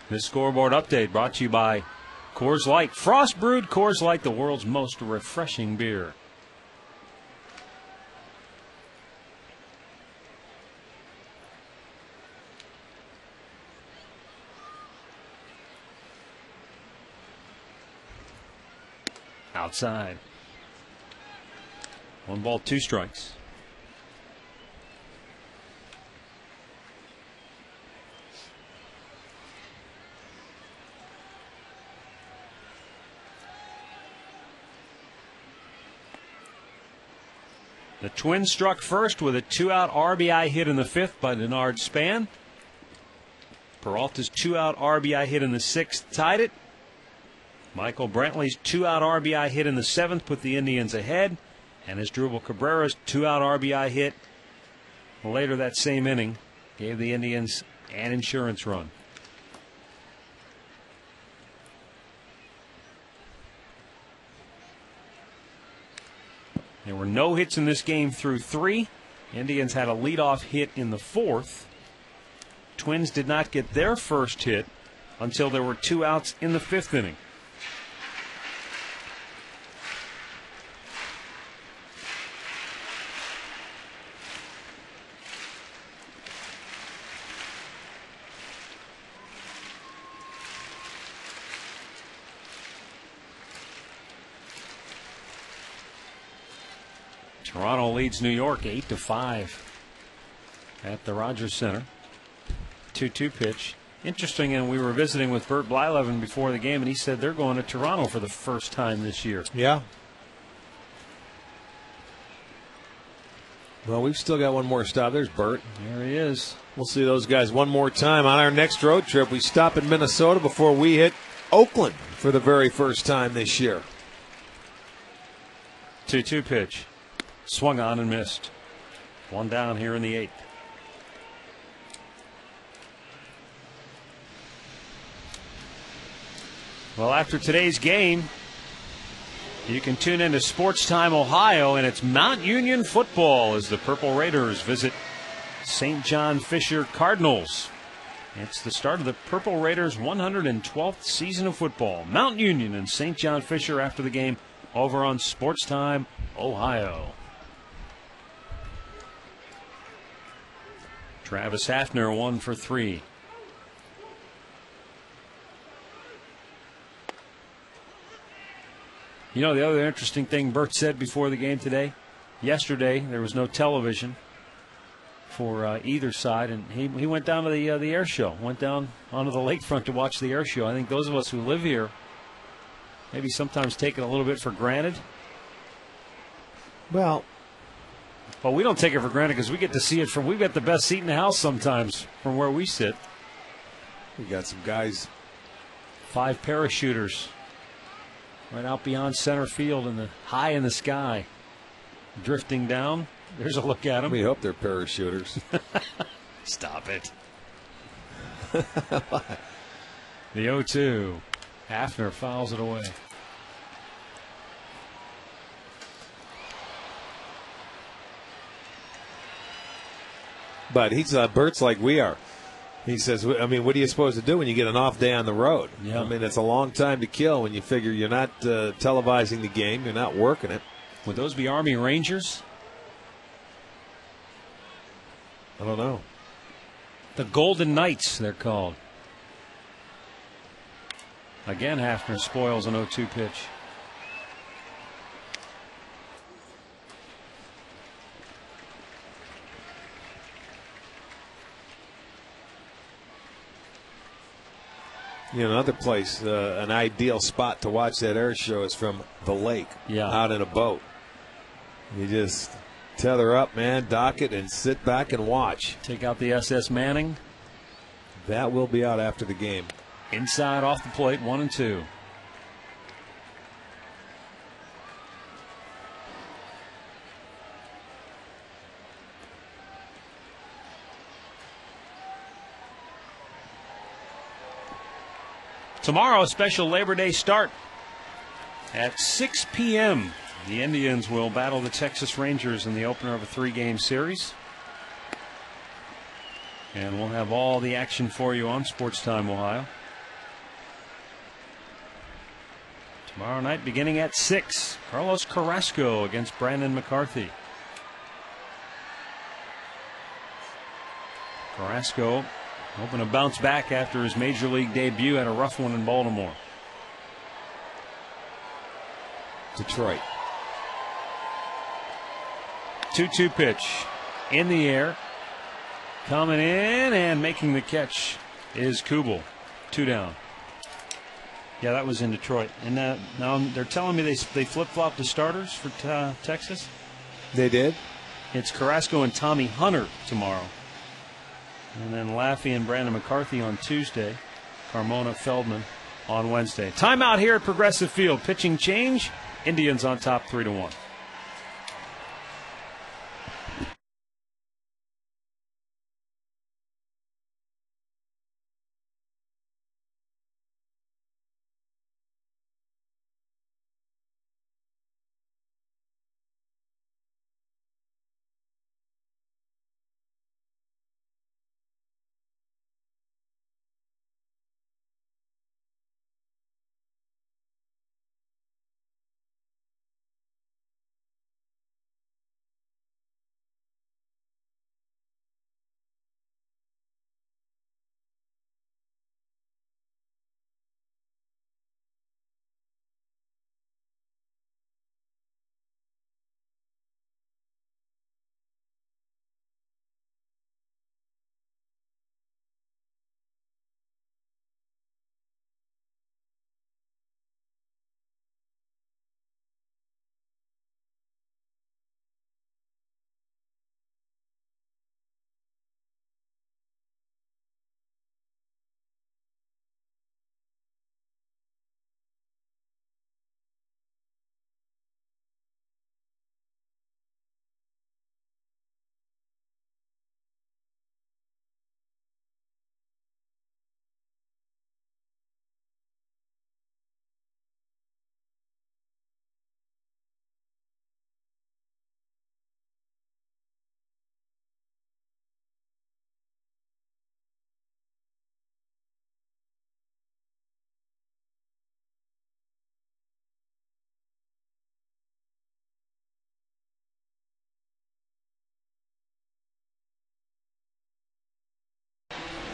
This scoreboard update brought to you by Coors Light. Frost brewed Coors Light, the world's most refreshing beer. Outside. 1 ball, 2 strikes. The Twins struck first with a 2-out RBI hit in the 5th by Denard Span. Peralta's 2-out RBI hit in the 6th tied it. Michael Brantley's 2-out RBI hit in the 7th put the Indians ahead. And Asdrubal Cabrera's 2-out RBI hit later that same inning gave the Indians an insurance run. There were no hits in this game through 3. Indians had a leadoff hit in the 4th. Twins did not get their first hit until there were 2 outs in the 5th inning. Toronto leads New York 8-5 at the Rogers Center. 2-2 pitch. Interesting, and we were visiting with Bert Blyleven before the game, and he said they're going to Toronto for the first time this year. Yeah. Well, we've still got one more stop. There's Bert. There he is. We'll see those guys one more time. On our next road trip, we stop in Minnesota before we hit Oakland for the very first time this year. 2-2 pitch. Swung on and missed. 1 down here in the 8th. Well, after today's game, you can tune into Sports Time Ohio, and it's Mount Union football as the Purple Raiders visit St. John Fisher Cardinals. It's the start of the Purple Raiders' 112th season of football. Mount Union and St. John Fisher after the game over on Sports Time Ohio. Travis Hafner 1 for 3. You know, the other interesting thing Bert said before the game today, yesterday there was no television for either side, and he went down to the air show, went down onto the lakefront to watch the air show. I think those of us who live here maybe sometimes take it a little bit for granted. Well, we don't take it for granted because we get to see it from, we've got the best seat in the house sometimes from where we sit. we got some guys. 5 parachuters right out beyond center field in the high in the sky, drifting down. There's a look at them. We hope they're parachuters. Stop it. The 0-2. Hafner fouls it away. But he's Bert's like we are. He says, I mean, what are you supposed to do when you get an off day on the road? Yeah. I mean, it's a long time to kill when you figure you're not televising the game, you're not working it. Would those be Army Rangers? I don't know. The Golden Knights, they're called. Again, Hafner spoils an 0-2 pitch. You know, another place, an ideal spot to watch that air show is from the lake, out in a boat. You just tether up, man, dock it, and sit back and watch. Take out the SS Manning. That will be out after the game. Inside off the plate, 1-2. Tomorrow, a special Labor Day start at 6 p.m. The Indians will battle the Texas Rangers in the opener of a 3-game series. And we'll have all the action for you on Sports Time Ohio. Tomorrow night beginning at 6, Carlos Carrasco against Brandon McCarthy. Carrasco hoping to bounce back after his major league debut, had a rough one in Baltimore. Detroit. 2-2 pitch in the air. Coming in and making the catch is Kubel. 2 down. Yeah, that was in Detroit. And now they're telling me they flip-flopped the starters for Texas. They did? It's Carrasco and Tommy Hunter tomorrow. And then Laffey and Brandon McCarthy on Tuesday. Carmona, Feldman on Wednesday. Timeout here at Progressive Field. Pitching change. Indians on top 3-1.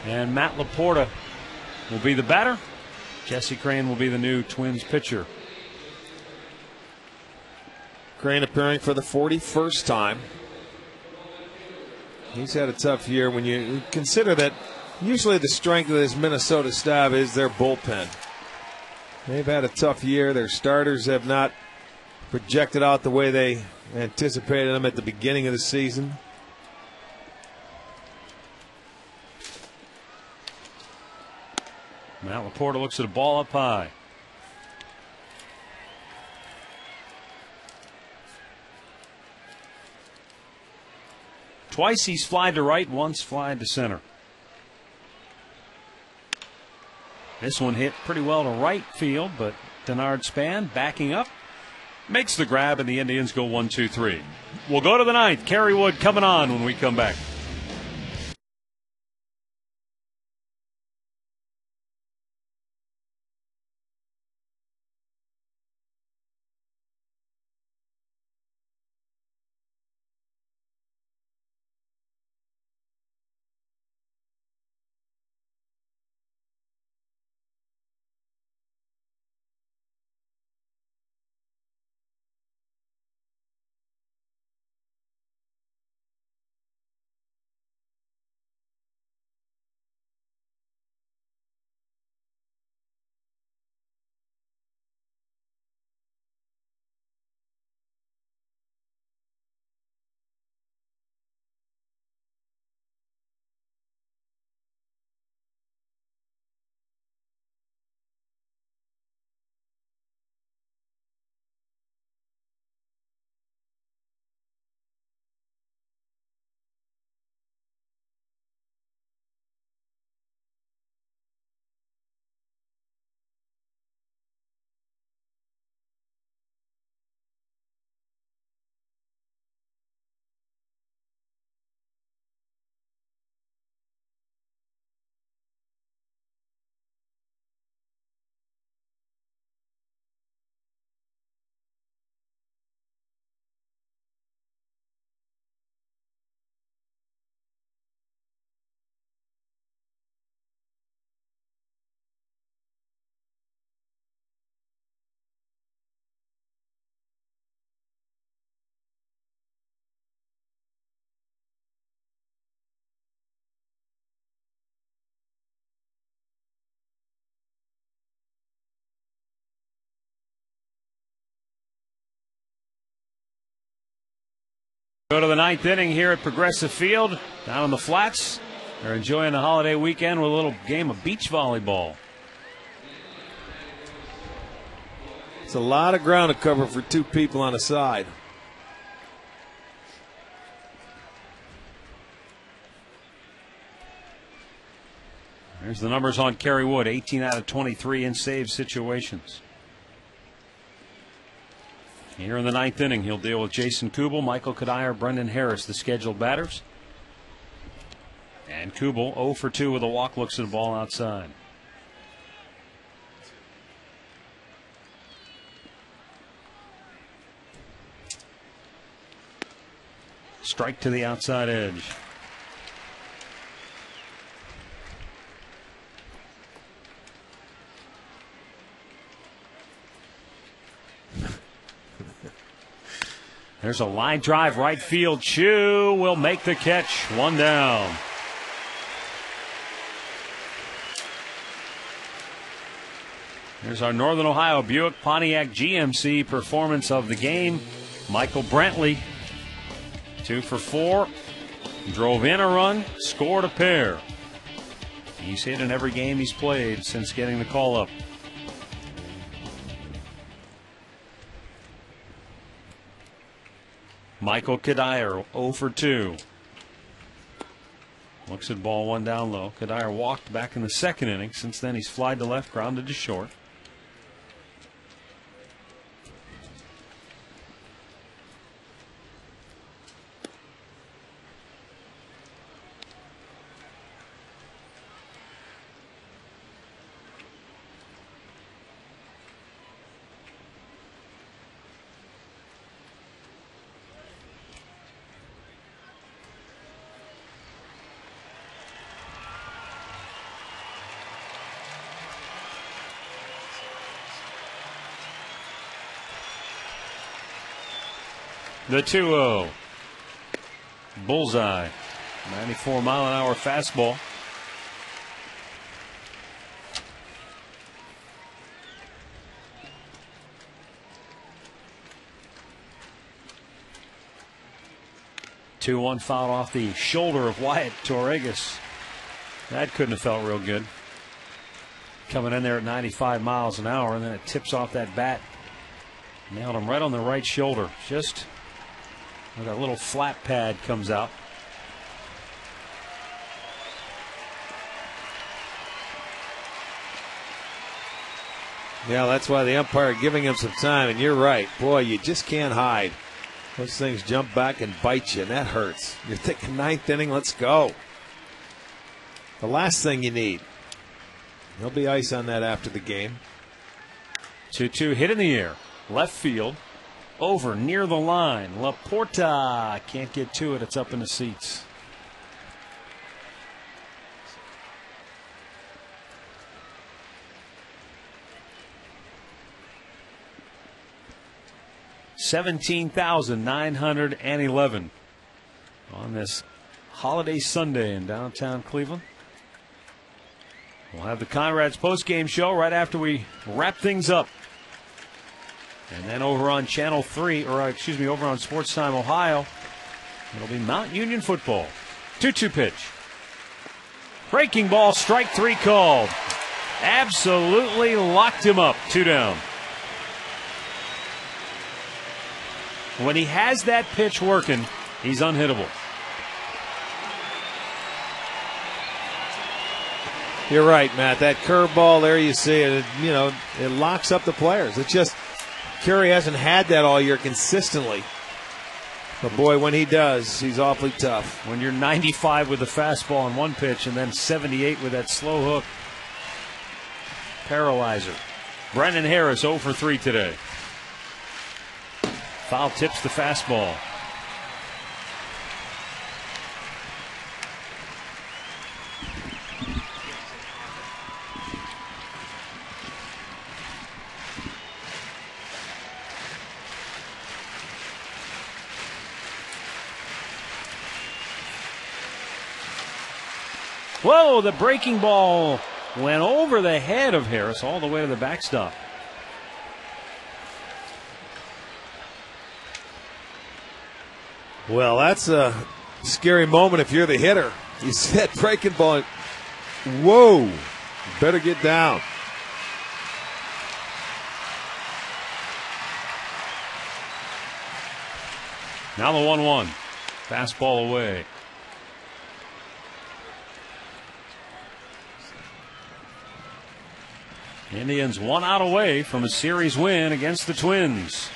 And Matt Laporta will be the batter. Jesse Crane will be the new Twins pitcher. Crane appearing for the 41st time. He's had a tough year when you consider that usually the strength of this Minnesota staff is their bullpen. They've had a tough year. Their starters have not projected out the way they anticipated them at the beginning of the season. Matt Laporta looks at a ball up high. Twice he's flied to right, once flied to center. This one hit pretty well to right field, but Denard Span backing up makes the grab, and the Indians go 1-2-3. We'll go to the ninth. Kerry Wood coming on when we come back. Go to the ninth inning here at Progressive Field, down on the flats. They're enjoying the holiday weekend with a little game of beach volleyball. It's a lot of ground to cover for two people on a side. There's the numbers on Kerry Wood, 18 out of 23 in save situations. Here in the ninth inning, he'll deal with Jason Kubel, Michael Kadire, Brendan Harris, the scheduled batters. And Kubel 0 for 2 with a walk, looks at the ball outside. Strike to the outside edge. There's a line drive right field. Chu will make the catch. One down. Here's our Northern Ohio Buick Pontiac GMC performance of the game. Michael Brantley, 2 for 4. Drove in a run, scored a pair. He's hit in every game he's played since getting the call up. Michael Kadire, 0 for 2. Looks at ball, one down low. Kadire walked back in the second inning. Since then, he's flied to left, grounded to short. The 2-0. Bullseye. 94-mile-an-hour fastball. Two one fouled off the shoulder of Wyatt Torregas. That couldn't have felt real good. Coming in there at 95 miles an hour, and then it tips off that bat. Nailed him right on the right shoulder. Just where that little flat pad comes out. Yeah, that's why the umpire giving him some time. And you're right. Boy, you just can't hide. Those things jump back and bite you, and that hurts. You're thinking ninth inning, let's go. The last thing you need. There'll be ice on that after the game. 2-2 hit in the air. Left field. Over near the line. Laporta can't get to it. It's up in the seats. $17,911 on this holiday Sunday in downtown Cleveland. We'll have the Conrad's postgame show right after we wrap things up. And then over on Channel 3, over on Sports Time Ohio, it'll be Mount Union football. 2-2 pitch. Breaking ball, strike 3 called. Absolutely locked him up. 2 down. When he has that pitch working, he's unhittable. You're right, Matt. That curveball there, you see it, it locks up the players. It's just, Curry hasn't had that all year consistently. But boy, when he does, he's awfully tough. When you're 95 with the fastball on one pitch and then 78 with that slow hook. Paralyzer. Brendan Harris 0 for 3 today. Foul tips the fastball. Whoa, the breaking ball went over the head of Harris all the way to the backstop. Well, that's a scary moment if you're the hitter. You see that breaking ball. Whoa. Better get down. Now the 1-1. Fastball away. Indians 1 out away from a series win against the Twins.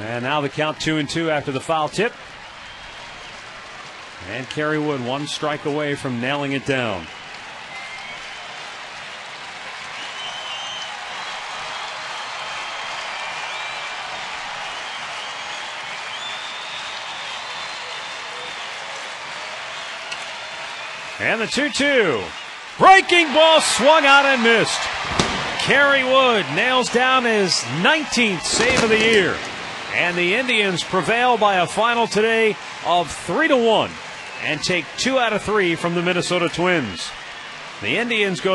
And now the count 2-2 after the foul tip. And Kerry Wood 1 strike away from nailing it down. And the 2-2. Breaking ball swung out and missed. Kerry Wood nails down his 19th save of the year. And the Indians prevail by a final today of 3-1 and take 2 out of 3 from the Minnesota Twins. The Indians go